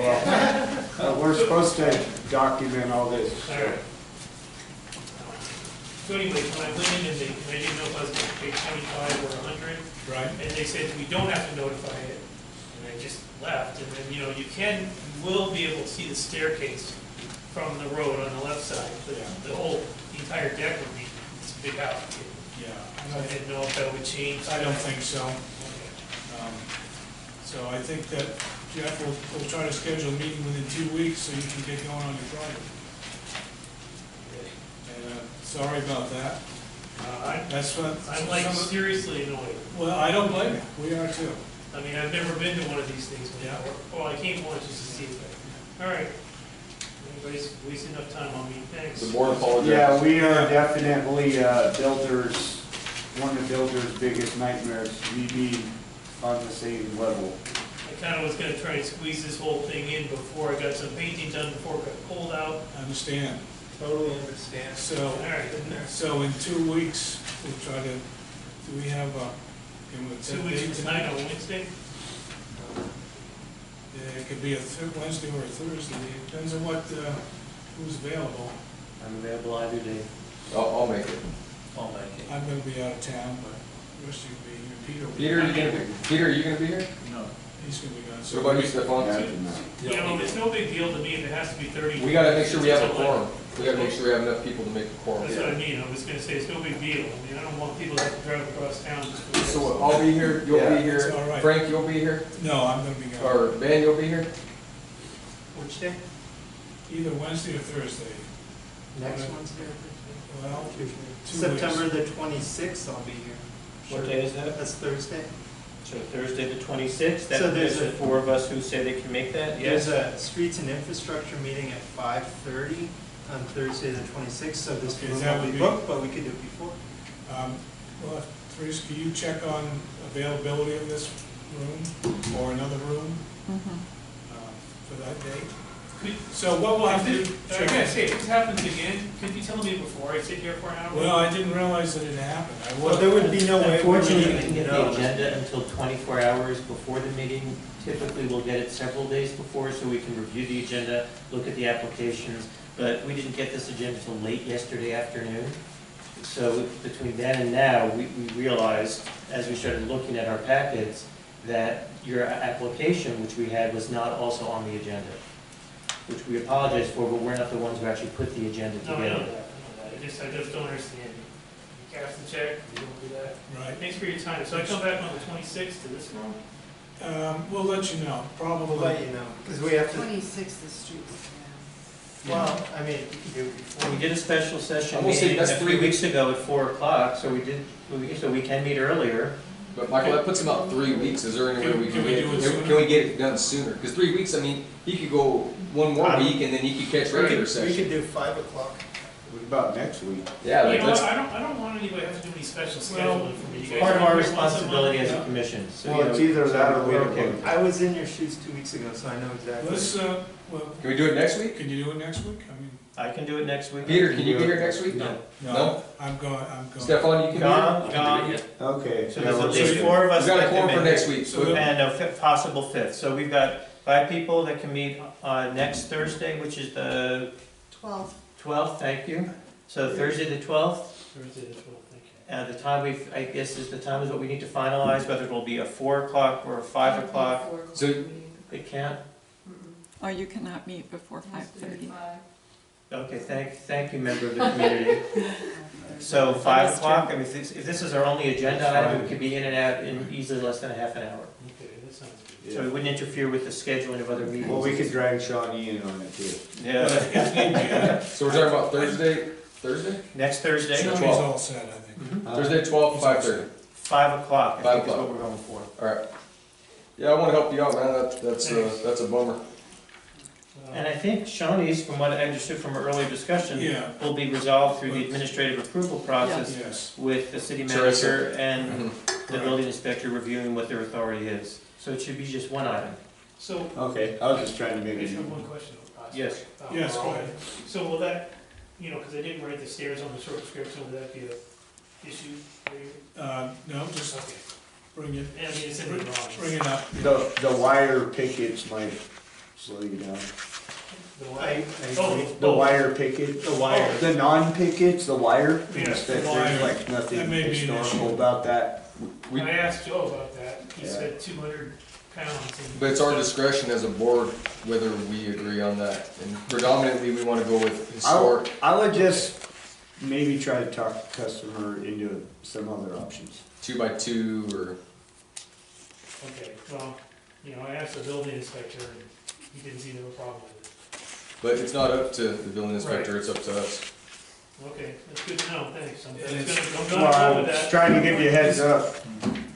well, we're supposed to document all this. All right. So anyway, when I went in and I didn't know if I was going to pay 25 or 100. Right. And they said, we don't have to notify it. And I just left. And then, you will be able to see the staircase from the road on the left side. But the entire deck would be, it's a big house. Yeah. So I didn't know if that would change. I don't think so. So I think that Jeff will try to schedule a meeting within 2 weeks so you can get going on your project. And Sorry about that. That's what. I'm like seriously annoyed. Well, I don't blame you. We are too. I mean, I've never been to one of these things Yeah. before. Well, I came once just to see it. All right. Anybody's wasting enough time on me. Thanks. The board apologizes. Yeah, we are definitely, builders, one of the builders' biggest nightmares, we be on the same level. I kind of was going to try and squeeze this whole thing in before I got some painting done, before it got cold out. I understand. Totally understand. So, All right. so in 2 weeks, we'll try to, do we have a, can we 2 weeks from tonight on Wednesday? Yeah, it could be a Wednesday or a Thursday, depends on what, who's available. I'm available either day. I'll make it. I'll make it. I'm gonna be out of town, but the rest of you will be here. Peter will be. Peter, are you gonna be here? No, he's gonna be gone. What about you, Stefan? You know, it's no big deal to me if it has to be 30. We gotta make sure we have a It's all quorum. We gotta make sure we have enough people to make a quorum. That's what I mean. I was going to say, it's no big deal. I mean, I don't want people to have to drive across town just for this. So I'll be here, you'll be here, It's all right. Frank, you'll be here, No, I'm gonna be gone. or Ben, you'll be here? Which day? Either Wednesday or Thursday. Next Wednesday. Well, 2 weeks. September the 26th, I'll be here. What day is that? That's Thursday. So Thursday the 26th, that So there's there's the four of us who say they can make that, yes? There's a streets and infrastructure meeting at 5:30 on Thursday the 26th, so this Okay, room that will would be be- booked, but we could do it before. Well, Bruce, can you check on availability of this room or another room for that date? So what we'll have to do. I gotta say, if this happens again, could you tell me before I sit here for an hour? Well, I didn't realize that it happened. I Well, there would be no way. Unfortunately, we didn't get the agenda until 24 hours before the meeting. Typically, we'll get it several days before, so we can review the agenda, look at the applications, but we didn't get this agenda until late yesterday afternoon. So between then and now, we realized, as we started looking at our packets, that your application, which we had, was not also on the agenda, which we apologize for, but we're not the ones who actually put the agenda No, I know together. that. I just don't understand. You cash the check, you don't do that. Right. Thanks for your time. So I come back on the 26th to this room? We'll let you know, probably. We'll let you know, because we have to, 26th is streets. well, I mean, you could do it before. We did a special session I'm gonna say meeting that's a 3 few weeks ago at 4 o'clock, so we can meet earlier. But Michael, that puts about 3 weeks, is there any way we Can can we get, do it sooner? can we get it done sooner? Because 3 weeks, I mean, he could go one more week and then he could catch regular We session. could do 5 o'clock. What about next week? Yeah, You like know what, let's, I don't want anybody to have to do any special Well, scheduling for me. You guys Part of want our me once a month? responsibility as a commission, so. Well, you it's know, either that or we're we're okay with that. I was in your shoes 2 weeks ago, so I know exactly. Let's, well, can we do it next week? can you do it next week? I mean, I can do it next week. Peter, can you be here next week? No. No? I'm going. Stefan, you can Gone. Okay. So there's at least four of be us here? We got a that quorum can for make next it. week. So So- And a possible fifth. So we've got 5 people that can meet next Thursday, which is the 12th. 12th, thank you. So Thursday the 12th, Thursday the 12th, thank you. the time I guess is the time is what we need to finalize, whether it'll be a 4 o'clock or a 5 o'clock. So- It can't? Oh, you cannot meet before 5:30. Okay, thank you, member of the community. So 5 o'clock, I mean, if this is our only agenda item, it could be in and out in easily less than a half an hour. Okay, that sounds good. So it wouldn't interfere with the scheduling of other meetings. Well, we could drag Shawnee in on it too. Yeah, So we're talking about Thursday? next Thursday, Shoney's all set, I think. Thursday, 12, 5:30. 5 o'clock, I 5 think is o'clock. what we're going for. Alright. Yeah, I wanna help you out, man, that's a bummer. And I think Shawnee's, from what I understood from our earlier discussion, Yeah. will be resolved through the administrative approval process Yes. with the city Teresa. manager and Mhm. the building inspector reviewing what their authority is. So it should be just one item. So, Okay, I was just trying to I make just it. have one question. Yes. Yes, go ahead. So will that, because I didn't write the stairs on the short description, will that be a issue for you? No, just Okay. bring it, And I mean, it's in the drawings. bring it up. The wire pickets might slow you down. The I way- agree. The Oh, wire picket. The wire. The non-pickets, the wire. Yes, the There's wire. like That nothing may be an historical issue. about that. We- I asked Joe about that. He Yeah. said 200 pounds. and- But it's our discretion as a board whether we agree on that. And predominantly, we wanna go with historic. I would just maybe try to talk the customer into some other options. 2x2 or, Okay, well, I asked the building inspector and he didn't see no problem with it. but it's not up to the building inspector, it's up to us. Okay, that's good to know, thanks. I'm it's- gonna Well, go I with was that. trying to give you a heads up.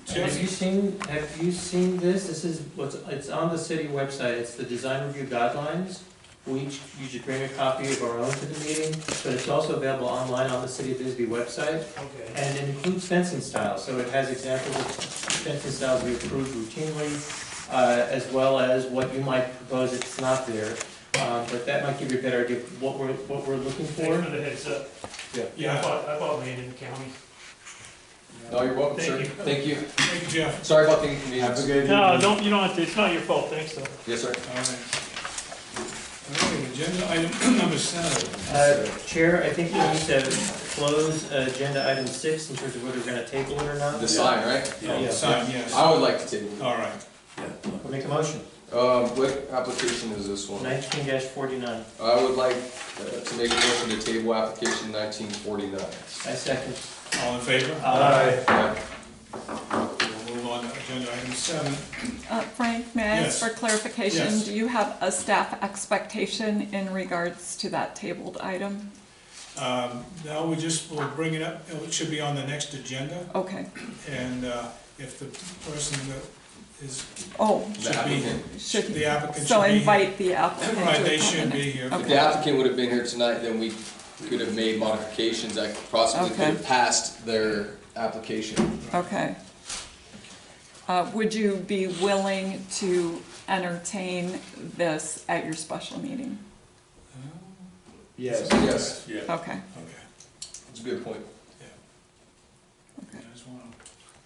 Have you seen this? This is it's on the city website. It's the design review guidelines. We each usually bring a copy of our own to the meeting, but it's also available online on the City of Bisbee website. Okay. And it includes fencing styles, so it has examples of fencing styles we approve routinely, as well as what you might propose if it's not there. But that might give you a better idea of what we're looking Thanks for. for the heads up. Yeah. I bought land in the county. No, you're welcome, sir. Thank you. Thank you. Thank you, Jeff. Sorry about the Have a inconvenience. good No, evening. you don't have to, it's not your fault, thanks though. Yes, sir. All right. All right, agenda item number 7. Chair, I think we need to close agenda item 6 in terms of whether we're going to table it or not. The sign, right? Yeah, sign, yes. I would like to table. All right. We'll make a motion. What application is this one? 19-49. I would like to make a motion to table application 1949. I second. All in favor? Aye. We'll move on to agenda item 7. Frank, may I Yes. ask for clarification? Yes. Do you have a staff expectation in regards to that tabled item? Now we'll bring it up, it should be on the next agenda, Okay. and if the person that is, Oh, The should be, should, the applicant should so be here. invite the applicant. Right, to they come should in. be here. If the applicant would have been here tonight, then we could have made modifications that possibly could have Okay. passed their application. Okay. Would you be willing to entertain this at your special meeting? Yes. Yes, Okay, Okay. that's a good point. I just wanna-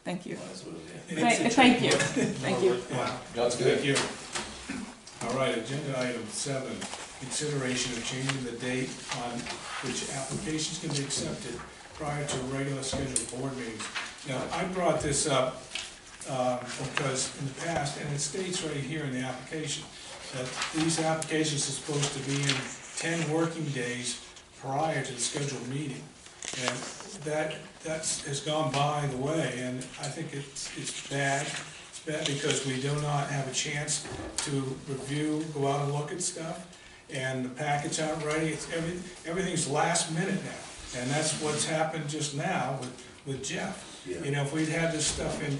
thank you. It's- Thank you, thank you. Yeah. That's good. Thank you. All right, agenda item 7, consideration of changing the date on which applications can be accepted prior to regular scheduled board meetings. Now, I brought this up because in the past, and it states right here in the application, that these applications are supposed to be in 10 working days prior to the scheduled meeting. And that has gone by the way, and I think it's bad. It's bad because we do not have a chance to review, go out and look at stuff, and the packets aren't ready. Everything's last minute now, and that's what's happened just now with Jeff. You know, if we'd had this stuff in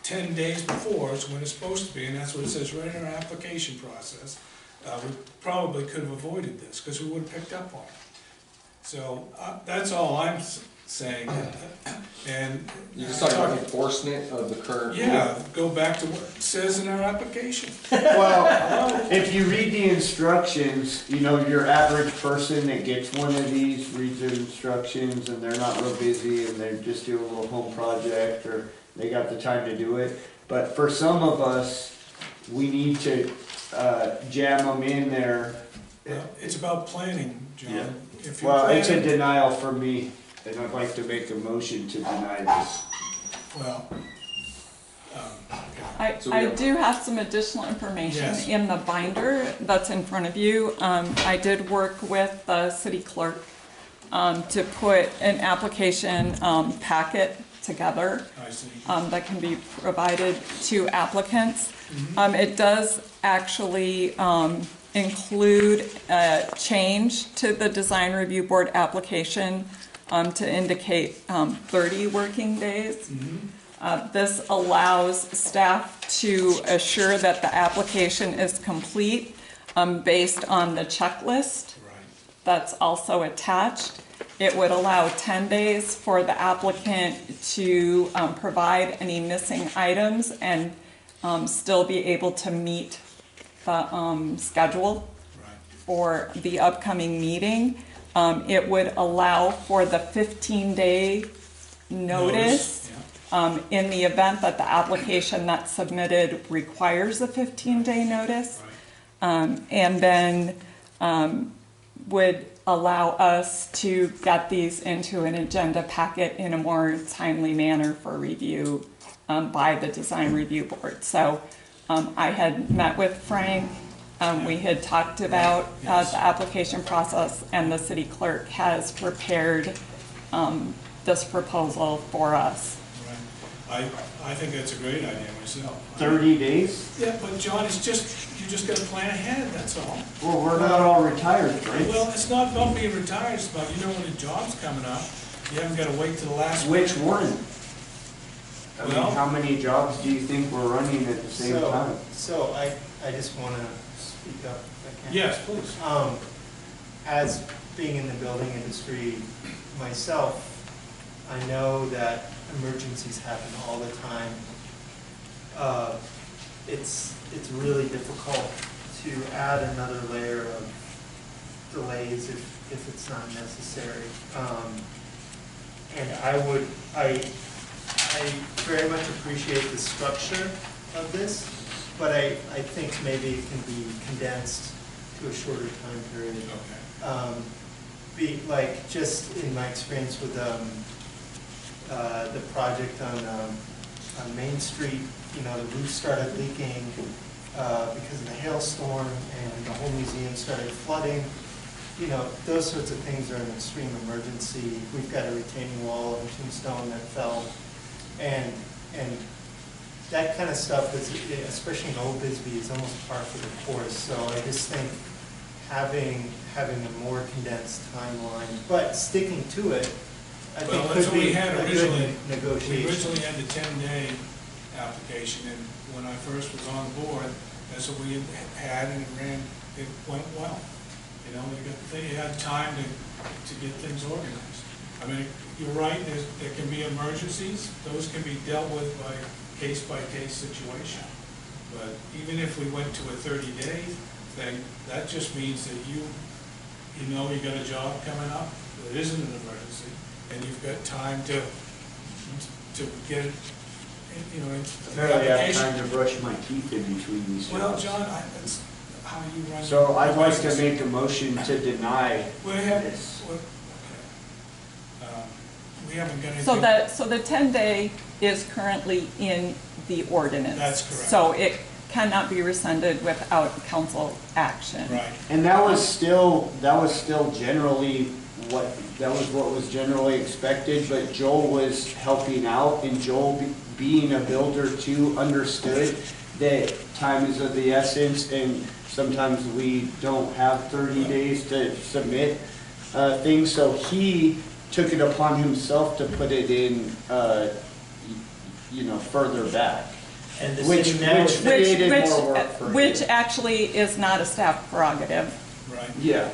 10 days before, it's when it's supposed to be, and that's what it says right in our application process, we probably could have avoided this, because we would have picked up on it. So, that's all I'm saying, and. You're just talking about enforcement of the current rule? Yeah, go back to what it says in our application. Well, if you read the instructions, you know, your average person that gets one of these reads the instructions and they're not real busy and they're just doing a little home project or they got the time to do it. But for some of us, we need to jam them in there. Well, it's about planning, John. Yeah. If you're Well, it's a planning- denial for me, and I'd like to make a motion to deny this. Well, So we I have- do have some additional information Yes. in the binder that's in front of you. I did work with the city clerk to put an application packet together I see. that can be provided to applicants. It does actually include a change to the design review board application to indicate 30 working days. This allows staff to assure that the application is complete based on the checklist that's also attached. It would allow 10 days for the applicant to provide any missing items and still be able to meet the schedule for the upcoming meeting. It would allow for the 15-day notice in the event that the application that's submitted requires a 15-day notice. And then would allow us to get these into an agenda packet in a more timely manner for review by the design review board. So I had met with Frank, we had talked about the application process, and the city clerk has prepared this proposal for us. I think that's a great idea myself. 30 days? Yeah, but John, it's just, you just gotta plan ahead, that's all. Well, we're not all retired, right? Well, it's not about being retired, it's about, you know, when a job's coming up, you haven't gotta wait till the last. Which one? I mean, Well- how many jobs do you think we're running at the same time? So I just want to speak up if I can. Yes, please. As being in the building industry myself, I know that emergencies happen all the time. It's really difficult to add another layer of delays if it's not necessary. And I very much appreciate the structure of this, but I think maybe it can be condensed to a shorter time period. Like, just in my experience with the project on Main Street, you know, the roof started leaking because of the hailstorm, and the whole museum started flooding. You know, those sorts of things are an extreme emergency. We've got a retaining wall and tombstone that fell, and that kind of stuff is, especially in Old Bisbee, is almost par for the course. So I just think having a more condensed timeline, but sticking to it, I think Well, that's could what we be had a originally. good negotiation. We originally had the 10-day application, and when I first was on board, that's what we had, and it went well. You know, they had time to get things organized. I mean, you're right, there can be emergencies, those can be dealt with by case-by-case situation. But even if we went to a 30-day thing, that just means that you know you got a job coming up, that isn't an emergency, and you've got time to get it, you know, into the Apparently I have application. time to brush my teeth in between these jobs. Well, John, that's how you run. So I'd like to business. make a motion to deny We have, this. okay. We haven't got anything. So the 10-day is currently in the ordinance. That's correct. So it cannot be rescinded without council action. Right. And that was still generally what was generally expected, but Joel was helping out, and Joel, being a builder too, understood that time is of the essence, and sometimes we don't have 30 days to submit things, so he took it upon himself to put it in, you know, further back. And the Which city now, created more work for him. Which actually is not a staff prerogative. Right. Yeah.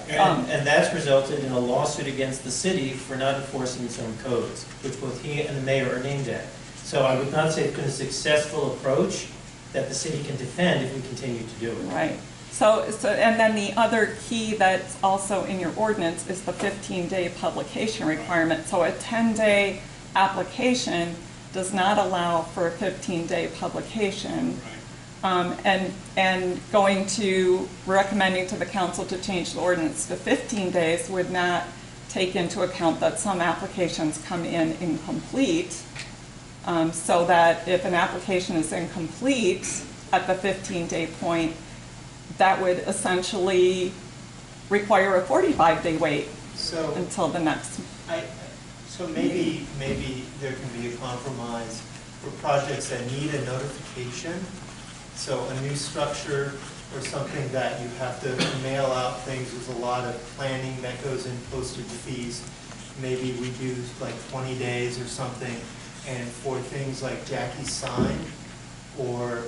and that's resulted in a lawsuit against the city for not enforcing its own codes, which both he and the mayor are named at. So I would not say it's been a successful approach that the city can defend if we continue to do it. Right. So, and then the other key that's also in your ordinance is the 15-day publication requirement. So a 10-day application does not allow for a 15-day publication. And going to recommending to the council to change the ordinance to 15 days would not take into account that some applications come in incomplete. So that if an application is incomplete at the 15-day point, that would essentially require a 45-day wait until the next. So maybe there can be a compromise for projects that need a notification. So a new structure or something that you have to mail out things, there's a lot of planning that goes in, postage fees. Maybe we do like 20 days or something. And for things like Jackie's sign, or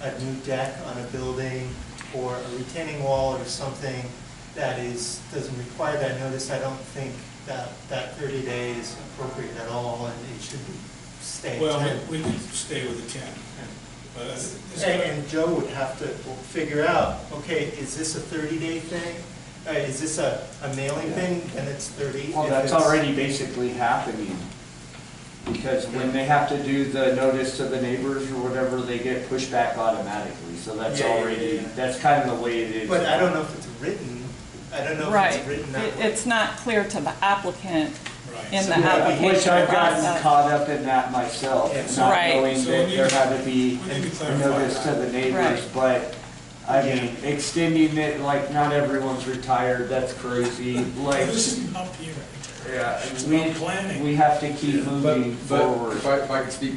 a new deck on a building, or a retaining wall or something that doesn't require that notice, I don't think that 30 days is appropriate at all, and it should stay at 10. Well, we can stay with the 10. But And Joe would have to figure out, okay, is this a 30-day thing? Is this a mailing thing? And it's 30. Well, If that's it's- already basically happening. Because when they have to do the notice to the neighbors or whatever, they get pushed back automatically. So that's already, that's kind of the way it is. But I don't know if it's written. I don't know if Right. it's written that way. It's not clear to the applicant in the Yeah, application which I've gotten process. caught up in that myself, not Right. knowing So that we there need- had to be we need to a notice to clarify the neighbors, but I mean, extending it, like, not everyone's retired, that's crazy, like, this is up here. yeah, It's we, about planning. we have to keep moving But forward. if I could speak,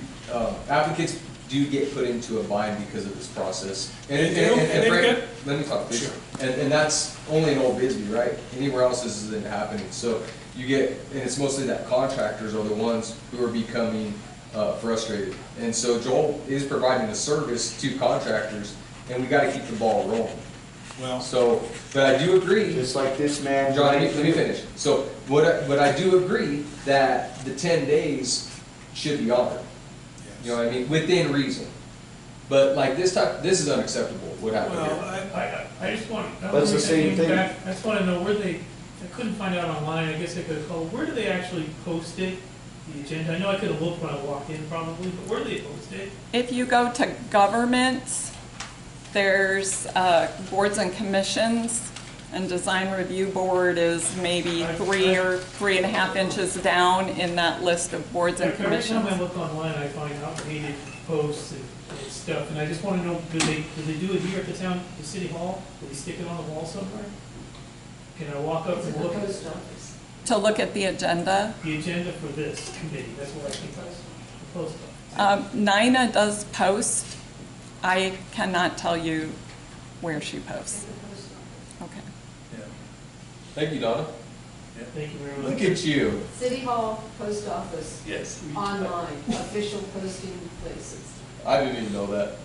applicants do get put into a bind because of this process. And they've Frank, got- let me talk, please. Sure. And that's only in Old Bisbee, right? Anywhere else this isn't happening. So you get, and it's mostly that contractors are the ones who are becoming frustrated. And so Joel is providing a service to contractors, and we gotta keep the ball rolling. Well, So, but I do agree. Just like this man. John, let me finish. So, but I do agree that the 10 days should be honored. You know what I mean? Within reason. But like this is unacceptable, what happened well, here. I just want, That's the same thing. I just want to know where they, I couldn't find out online, I guess I could have called, where do they actually post it, the agenda? I know I could have looked when I walked in probably, but where do they post it? If you go to governments, there's boards and commissions, and design review board is maybe 3 or 3.5 inches down in that list of boards and Every commissions. time I look online, I find outdated posts and stuff, and I just want to know, do they do it here at the city hall? Do they stick it on the wall somewhere? Can I walk up and look at To look at the agenda, the agenda for this committee? That's what I think I saw, the post office. Nina does post. I cannot tell you where she posts. Okay. Thank you, Donna. Thank you very much. Look at you. City Hall, Post Office, Yes. online, official posting places. I didn't even know that.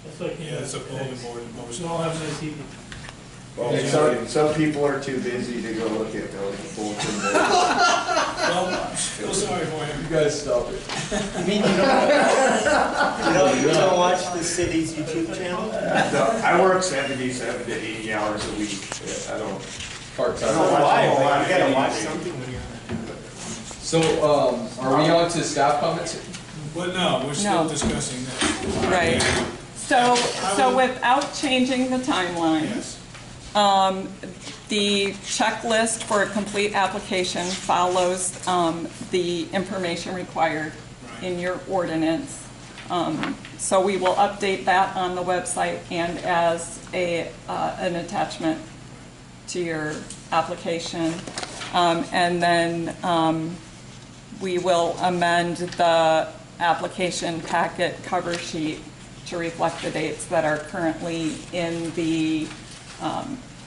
That's like, yeah, it's a bulletin board. We all have a nice evening. Well, some people are too busy to go look at those bulletin boards. Well, feel sorry for you. You guys stop it. You mean you don't watch the city's YouTube channel? I work 77 to 80 hours a week. I don't. Part-time. Why? You gotta watch something when you're. So, are we on to staff comments? But no, we're still No. discussing this. Right. So without changing the timeline, Yes. the checklist for a complete application follows the information required in your ordinance. So we will update that on the website and as an attachment to your application. And then we will amend the application packet cover sheet to reflect the dates that are currently in the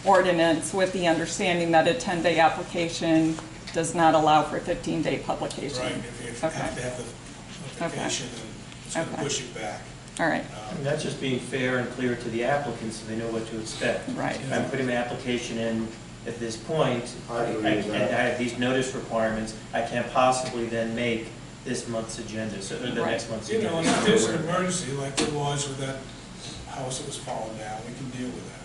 ordinance, with the understanding that a 10-day application does not allow for 15-day publication. Right, if you Okay. have to have the notification, then it's gonna Okay. push it back. All right, And that's just being fair and clear to the applicants so they know what to expect. right. If I'm putting my application in at this point, I agree with that. and I have these notice requirements, I can't possibly then make this month's agenda, so, or the Right. next month's You agenda. know, and if there's an emergency like there was with that house that was falling down, we can deal with that.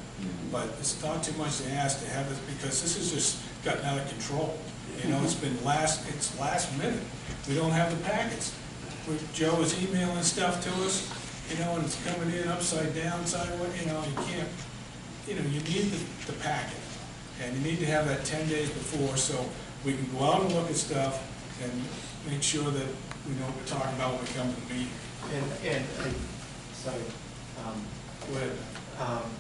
But it's not too much to ask to have it, because this has just gotten out of control. You know, it's last minute. We don't have the packets. Joe is emailing stuff to us, you know, and it's coming in upside down, sideways, you know, you can't, you know, you need the packet. And you need to have that 10 days before, so we can go out and look at stuff and make sure that we know what we're talking about when we come to the meeting. Sorry. Go ahead.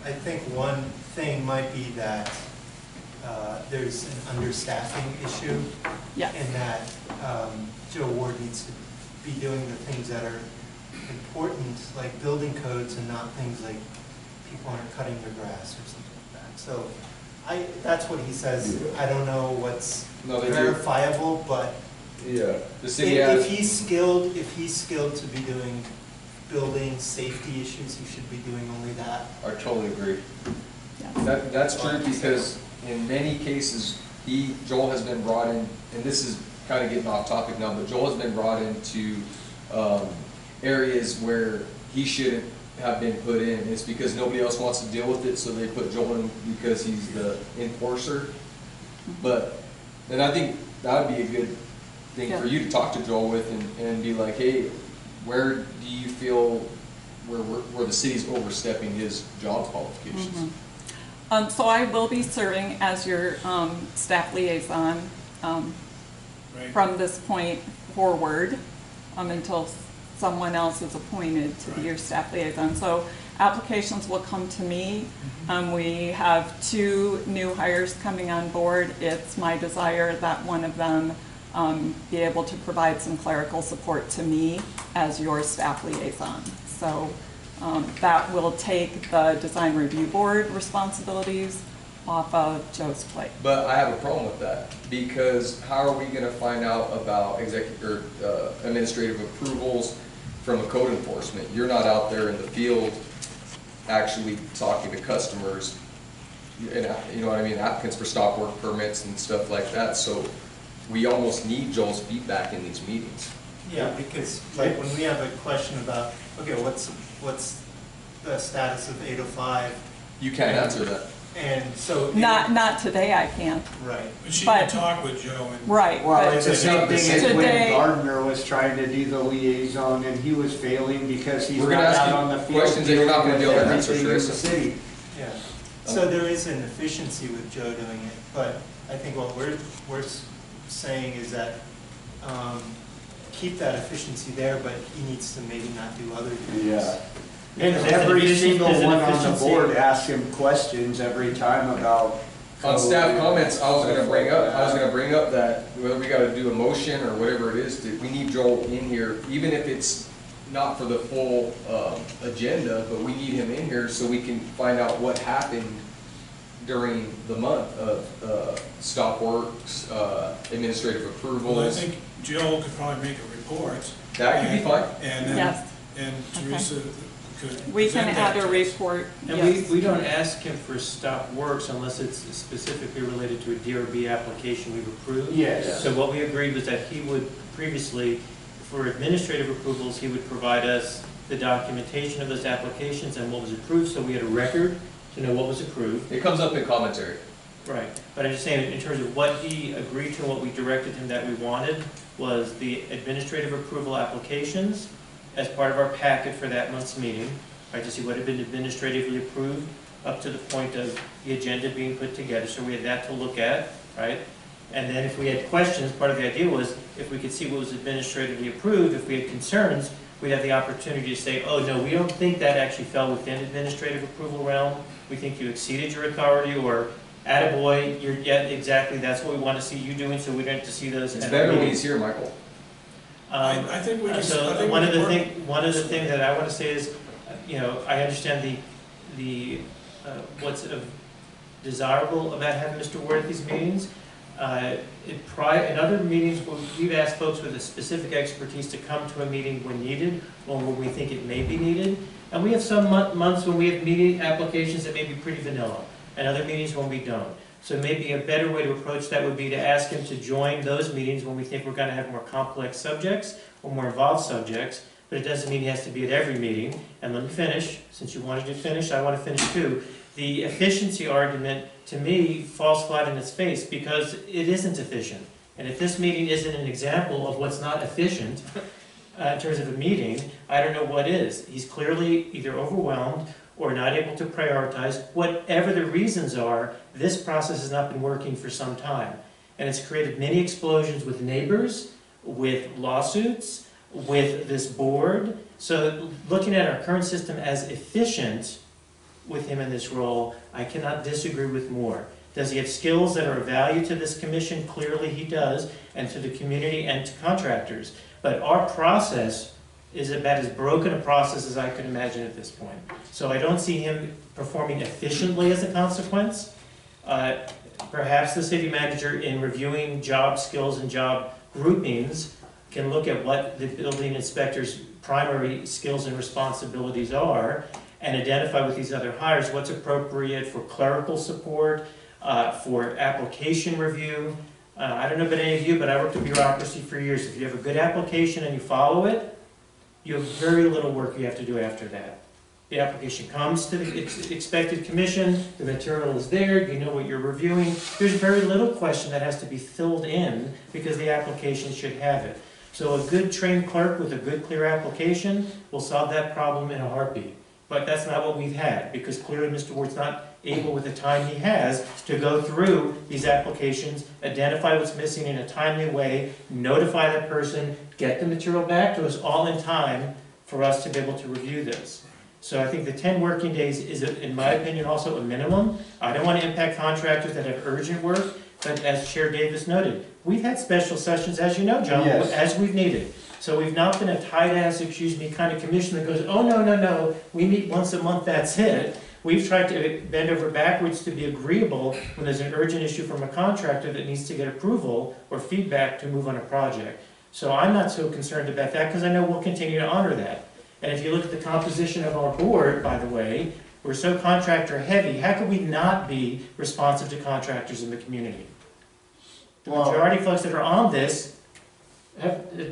I think one thing might be that there's an understaffing issue. Yeah. And that Joe Ward needs to be doing the things that are important, like building codes, and not things like people aren't cutting their grass or something like that. So that's what he says. I don't know what's No, they do. verifiable, but Yeah. The city if has, he's skilled to be doing building safety issues, he should be doing only that. I totally agree. Yeah. That's true, because in many cases, Joel has been brought in, and this is kind of getting off topic now, but Joel has been brought into areas where he shouldn't have been put in. It's because nobody else wants to deal with it, so they put Joel in because he's the enforcer. But, and I think that would be a good thing for you to talk to Joel with and be like, hey, where do you feel where the city's overstepping his job qualifications? So I will be serving as your staff liaison from this point forward until someone else is appointed to be your staff liaison. So applications will come to me. We have 2 new hires coming on board. It's my desire that one of them be able to provide some clerical support to me as your staff liaison. So that will take the design review board responsibilities off of Joe's plate. But I have a problem with that, because how are we gonna find out about executive, or administrative approvals from a code enforcement? You're not out there in the field actually talking to customers, and you know what I mean, applicants for stop work permits and stuff like that, so we almost need Joel's feedback in these meetings. Yeah, because like when we have a question about, okay, what's the status of 805? You can't answer that. And so. Not today, I can't. Right. But she But- can talk with Joe and. Right. Well, but it's the same thing as today- when Gardner was trying to do the liaison and he was failing because he's We're not gonna ask out you on the field. questions that you're not gonna be able to answer, everything in the Teresa. city. Yeah. So there is an efficiency with Joe doing it, but I think what we're saying is that keep that efficiency there, but he needs to maybe not do other things. Yeah. Because And it's an every efficient- single there's an one on the efficiency. board asks him questions every time about. On staff code comments, I was and gonna bring stuff up, like I was that. gonna bring up that whether we gotta do a motion or whatever it is, we need Joel in here, even if it's not for the full, agenda, but we need him in here so we can find out what happened during the month of, stop works, administrative Well, I approvals. think Joe could probably make a report. That could be fine. And then, Yes. and Teresa could. We can present add that a to us. report, And yes. we don't ask him for stop works unless it's specifically related to a DRB application we've approved. Yes. So what we agreed was that he would previously, for administrative approvals, he would provide us the documentation of those applications and what was approved, so we had a record to know what was approved. It comes up in commentary. Right, but I'm just saying, in terms of what he agreed to and what we directed him that we wanted, was the administrative approval applications as part of our packet for that month's meeting, right, to see what had been administratively approved up to the point of the agenda being put together, so we had that to look at, right? And then if we had questions, part of the idea was, if we could see what was administratively approved, if we had concerns, we'd have the opportunity to say, oh, no, we don't think that actually fell within administrative approval realm, we think you exceeded your authority, or attaboy, you're, yeah, exactly, that's what we want to see you doing, so we don't have to see those. It's at better our when meetings. he's here, Michael. I think we can. I So think one we of can the work- one of the things that I want to say is, you know, I understand what's desirable about having Mr. Ward at these meetings. In other meetings, we've asked folks with a specific expertise to come to a meeting when needed, or when we think it may be needed. And we have some months when we have meeting applications that may be pretty vanilla, and other meetings when we don't. So maybe a better way to approach that would be to ask him to join those meetings when we think we're going to have more complex subjects or more involved subjects, but it doesn't mean he has to be at every meeting. And let me finish, since you wanted to finish, I want to finish too. The efficiency argument, to me, falls flat in its face because it isn't efficient. And if this meeting isn't an example of what's not efficient in terms of a meeting, I don't know what is. He's clearly either overwhelmed or not able to prioritize. Whatever the reasons are, this process has not been working for some time. And it's created many explosions with neighbors, with lawsuits, with this board. So looking at our current system as efficient with him in this role, I cannot disagree with more. Does he have skills that are of value to this commission? Clearly he does, and to the community and to contractors. But our process is about as broken a process as I could imagine at this point. So I don't see him performing efficiently as a consequence. Perhaps the city manager, in reviewing job skills and job groupings, can look at what the building inspector's primary skills and responsibilities are and identify with these other hires what's appropriate for clerical support, for application review. I don't know about any of you, but I worked in bureaucracy for years. If you have a good application and you follow it, you have very little work you have to do after that. The application comes to the expected commission, the material is there, you know what you're reviewing. There's very little question that has to be filled in because the application should have it. So a good trained clerk with a good, clear application will solve that problem in a heartbeat. But that's not what we've had, because clearly Mr. Ward's not able, with the time he has, to go through these applications, identify what's missing in a timely way, notify that person, get the material back to us all in time for us to be able to review this. So I think the 10 working days is, in my opinion, also a minimum. I don't want to impact contractors that have urgent work, but as Chair Davis noted, we've had special sessions, as you know, John, Yes. as we've needed. So we've not been a tight-ass, excuse me, kind of commission that goes, oh, no, we meet once a month, that's it. We've tried to bend over backwards to be agreeable when there's an urgent issue from a contractor that needs to get approval or feedback to move on a project. So I'm not so concerned about that, because I know we'll continue to honor that. And if you look at the composition of our board, by the way, we're so contractor heavy, how could we not be responsive to contractors in the community? The majority of folks that are on this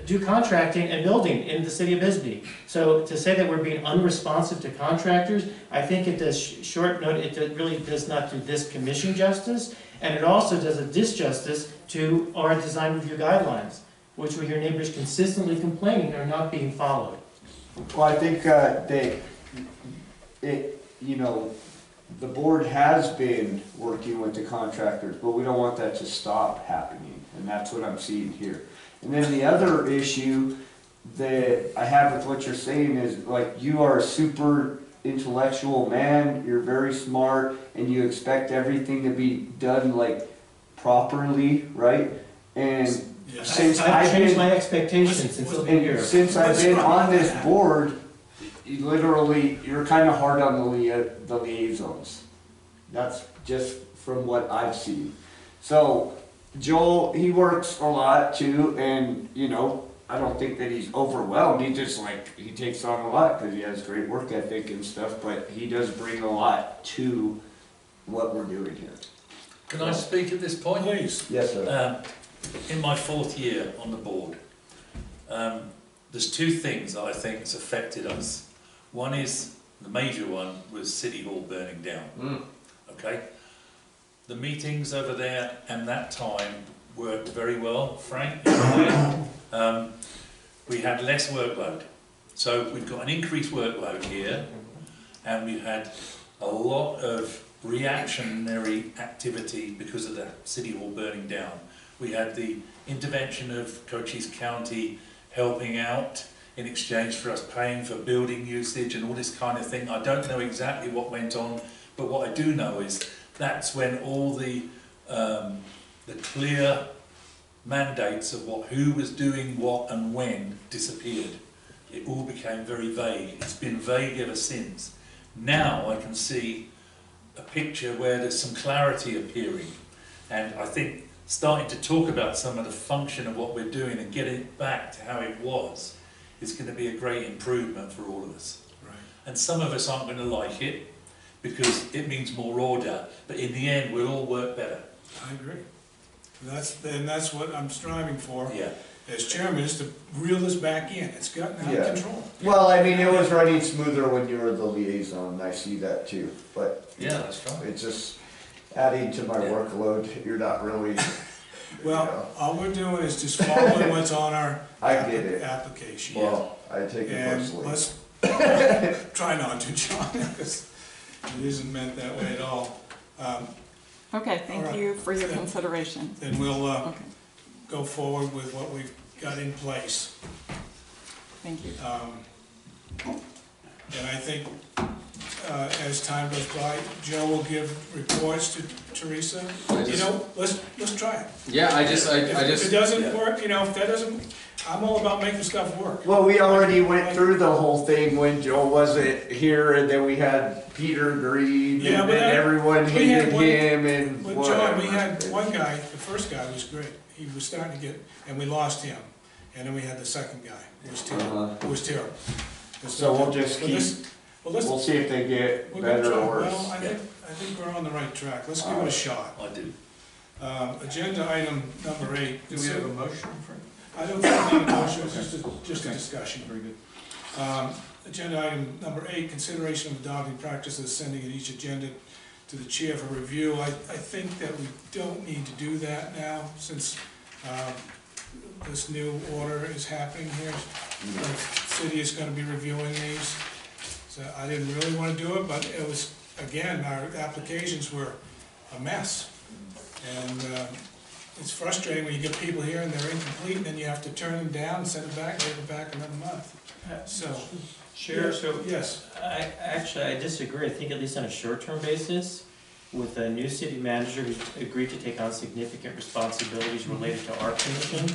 do contracting and building in the city of Bisbee. So to say that we're being unresponsive to contractors, I think it does it really does not do this commission justice, and it also does a disjustice to our design review guidelines, which we hear neighbors consistently complaining are not being followed. Well, I think the board has been working with the contractors, but we don't want that to stop happening, and that's what I'm seeing here. And then the other issue that I have with what you're saying is, like, you are a super intellectual man, you're very smart, and you expect everything to be done, like, properly, right? And since I've changed my expectations since I've been here. Since I've been on this board, you're kind of hard on the liaisons. That's just from what I've seen. So Joel, he works a lot too, and I don't think that he's overwhelmed. He just he takes on a lot because he has great work ethic and stuff, but he does bring a lot to what we're doing here. Can I speak at this point? Please. Yes, sir. In my 4th year on the board, there's 2 things that I think has affected us. One is, the major one was City Hall burning down. Okay? The meetings over there and that time worked very well, Frank. We had less workload. So we've got an increased workload here, and we've had a lot of reactionary activity because of the City Hall burning down. We had the intervention of Cochise County helping out in exchange for us paying for building usage and all this kind of thing. I don't know exactly what went on, but what I do know is that's when all the clear mandates of who was doing what and when disappeared. It all became very vague. It's been vague ever since. Now I can see a picture where there's some clarity appearing, and I think starting to talk about some of the function of what we're doing and getting it back to how it was is going to be a great improvement for all of us. Right. And some of us aren't going to like it because it means more order, but in the end we'll all work better. I agree. That's what I'm striving for. Yeah. As chairman, is to reel this back in. It's gotten out of control. Well, I mean, it was running smoother when you were the liaison, I see that too, but yeah, that's right. It's just adding to my workload. You're not really. Well, all we're doing is just following what's on our application. Well, I take it personally. And let's try not to, John, because it isn't meant that way at all. Okay, thank you for your consideration. Then we'll go forward with what we've got in place. Thank you. And I think as time goes by, Joe will give reports to Teresa. Let's try it. Yeah, If it doesn't work, if that doesn't, I'm all about making stuff work. Well, we already went through the whole thing when Joe wasn't here, and then we had Peter Green, and then everyone hated him, and with John, we had one guy, the first guy was great. He was starting to get, and we lost him. And then we had the second guy, who was terrible. It was terrible. So we'll just keep, we'll see if they get better or worse. Well, I think we're on the right track. Let's give it a shot. I do. Agenda item number 8. Do we have a motion for it? I don't think we need a motion, it's just a discussion. Very good. Agenda item number 8, consideration of adopting practices, sending each agenda to the chair for review. I think that we don't need to do that now, since this new order is happening here. The city is going to be reviewing these. So I didn't really want to do it, but it was, again, our applications were a mess. And it's frustrating when you get people here and they're incomplete, and then you have to turn them down and send them back, give them back another month. So, Sure. yes. I disagree. I think at least on a short-term basis, with a new city manager who's agreed to take on significant responsibilities related to our commission.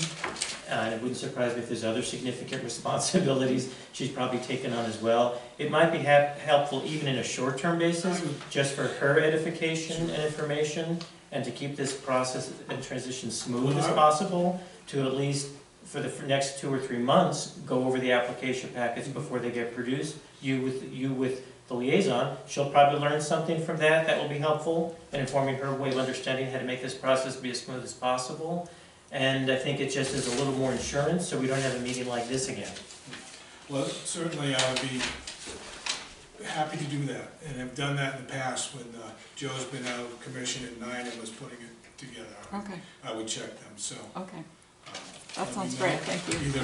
And it wouldn't surprise me if there's other significant responsibilities she's probably taken on as well. It might be helpful even in a short-term basis, just for her edification and information, and to keep this process and transition smooth as possible, to at least for the next 2 or 3 months, go over the application packets before they get produced. You with the liaison, she'll probably learn something from that that will be helpful in informing her way of understanding how to make this process be as smooth as possible. And I think it just is a little more insurance, so we don't have a meeting like this again. Well, certainly I would be happy to do that, and I've done that in the past when Joe's been out of commission at 9 and was putting it together. Okay. I would check them, so. Okay. That sounds great, thank you. Either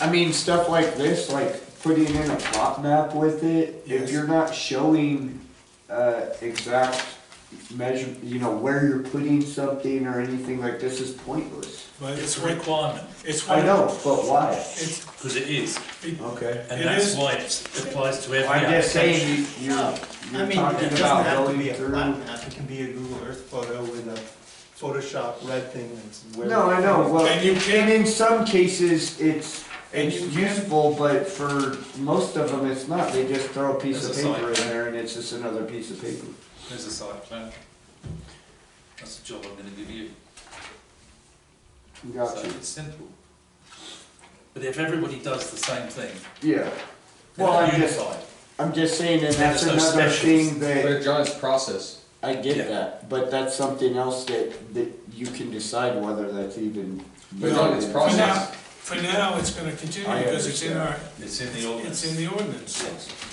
I mean, stuff like this, like putting in a plot map with it, if you're not showing exact measure, you know, where you're putting something or anything like this is pointless. But It's a requirement. I know, but why? It's Because it is. Okay. And that's why it applies to every I'm just application. saying, you're I mean, talking it doesn't about have to going be a through. flat map, it can be a Google Earth photo with a Photoshop red thing that's where. No, I know, well, And you can- and in some cases, it's And you can- useful, but for most of them, it's not. They just throw a piece of There's a paper in site. there and it's just another piece of paper. There's a site plan. That's the job I'm going to give you. Gotcha. So it's simple. But if everybody does the same thing, Yeah. they're Well, not I'm just, unified. I'm just saying, and that's There's no another specials. thing that, But John, it's process. I get Yeah. that, but that's something else that you can decide whether that's even. But John, it's process. For now, it's gonna continue I because it's in our, It's in the ordinance. it's in the ordinance.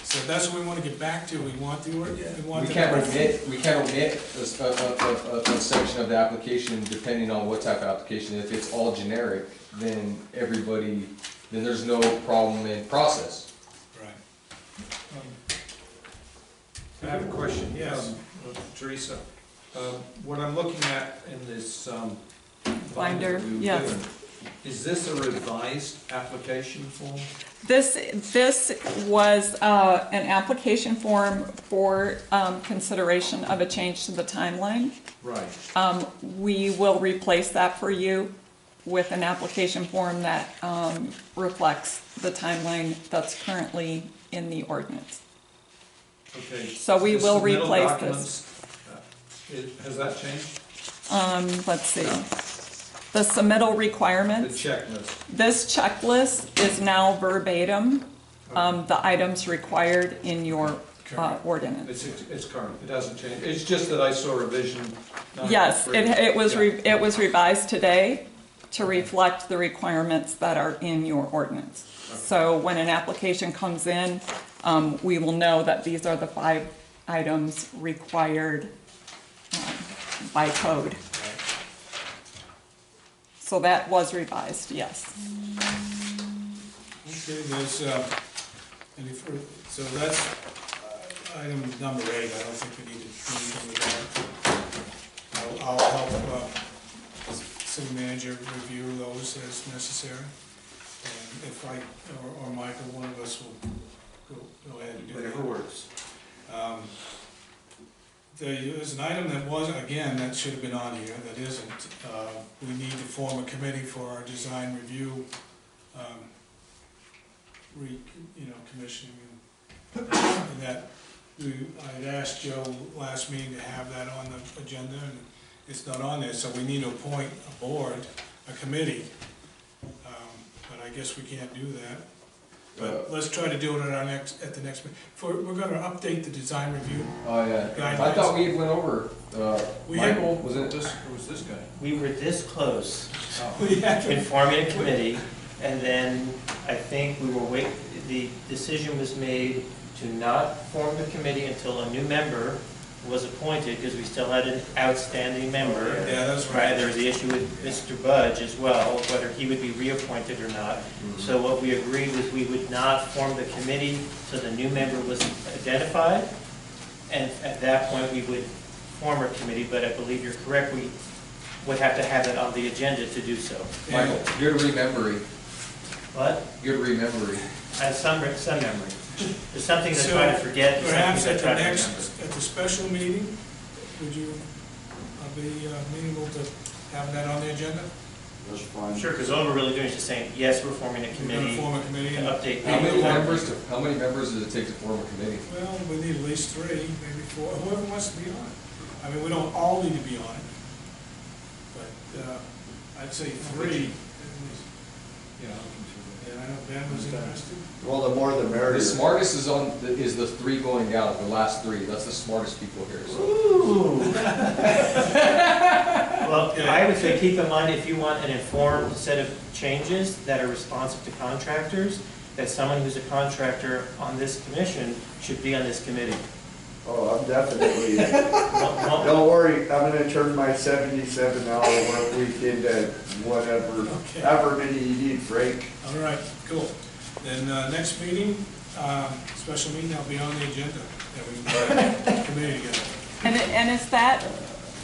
So that's what we wanna get back to, we want the ordinance, we want We the. can't omit a section of the application depending on what type of application. If it's all generic, then then there's no problem in process. Right. I have a question. Yes. Teresa, what I'm looking at in this Binder, that we've yes. given, is this a revised application form? This was an application form for consideration of a change to the timeline. Right. We will replace that for you with an application form that reflects the timeline that's currently in the ordinance. Okay. So we The will submittal replace documents, has that changed? Let's see. The submittal The requirements. checklist? This checklist is now verbatim, the items required in your ordinance. It's current, it hasn't changed, it's just that I saw revision. Yes, it was Yeah. it was revised today to reflect the requirements that are in your ordinance. So when an application comes in, we will know that these are the 5 items required by code. So that was revised, yes. Okay, there's, any further, so that's item number 8, I don't think we need to do anything with that. I'll help city manager review those as necessary. And if or Michael, one of us will go ahead and do that. Whatever works. There's an item that was, again, that should have been on here, that isn't. We need to form a committee for our design review, commissioning. And that, I'd asked Joe last meeting to have that on the agenda, and it's not on there, so we need to appoint a board, a committee. But I guess we can't do that. But let's try to do it at the next meeting. We're gonna update the design review. Oh, yeah. Guidelines. I thought we went over, Michael, was it? Who was this guy? We were this close We have to- in forming a committee, and then I think we were the decision was made to not form the committee until a new member was appointed, because we still had an outstanding member. Yeah, that's right. There was the issue with Mr. Budge as well, whether he would be reappointed or not. So what we agreed was we would not form the committee till the new member was identified, and at that point we would form a committee, but I believe you're correct, we would have to have it on the agenda to do so. Michael, good remembering. What? Good remembering. I have some memory. There's something that I try to forget, there's Perhaps something at that I the try to next, remember. at the special meeting, would you be amenable to having that on the agenda? That's fine. Sure, because all we're really doing is just saying, yes, we're forming a We're committee gonna form a committee. to update. How many people. how many members does it take to form a committee? Well, we need at least 3, maybe 4, whoever wants to be on it. I mean, we don't all need to be on it, but I'd say 3 at least. And I know Ben was interested. Well, the more the merrier. The smartest is the 3 going down, the last 3. That's the smartest people here. So. Ooh. Well, I would say keep in mind, if you want an informed set of changes that are responsive to contractors, that someone who's a contractor on this commission should be on this committee. Oh, I'm definitely, Well, don't worry, I'm gonna turn my 77-hour work week into whatever, Okay. however many you need, Frank. All right, cool. Then next meeting, special meeting, I'll be on the agenda. Yeah, we can get a committee together. And is that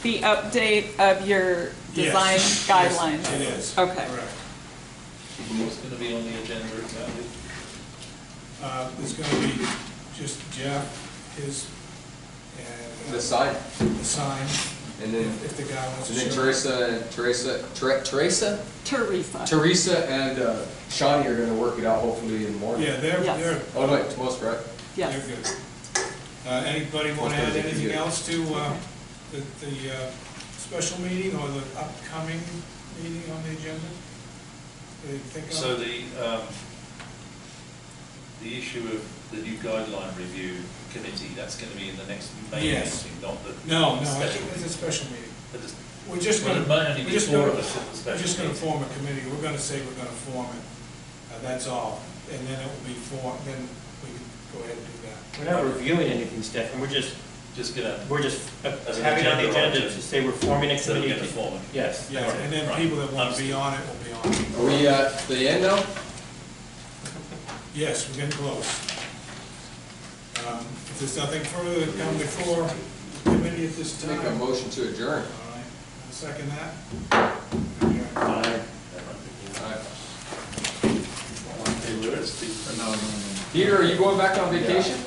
the update of your design Yes, guidelines? yes, it is. Okay. Correct. What's going to be on the agenda exactly? It's gonna be just Jeff, his, and The sign, the sign, and then if the guy wants to and then show. Teresa and Shawnee are going to work it out hopefully in the morning. Yeah, Yes. they're, Oh no, wait, tomorrow's right. Yes. they're good. Anybody want to add anything else to the special meeting or the upcoming meeting on the agenda? Think of? So the issue of the new guideline review committee, that's going to be in the next May Yes. meeting, not the. No, I special think it's a meeting. special meeting. But it's- We're just Well, gonna, it might only we're be just 4 gonna, of us at the we're special just gonna meeting. form a committee. We're gonna say we're gonna form it. That's all. And then it will be formed, then we can go ahead and do that. We're not reviewing anything, Stefan, we're just gonna, having an on the agenda agenda item. to say we're forming a so we're committee. going to form it. Yes. Yes, and then Right. people that want to be on it will be on it. Are we at the end now? Yes, we're getting close. If there's nothing further to come before the committee at this time. Make a motion to adjourn. All right, I'll second that. Adjourn. Peter, are you going back on vacation?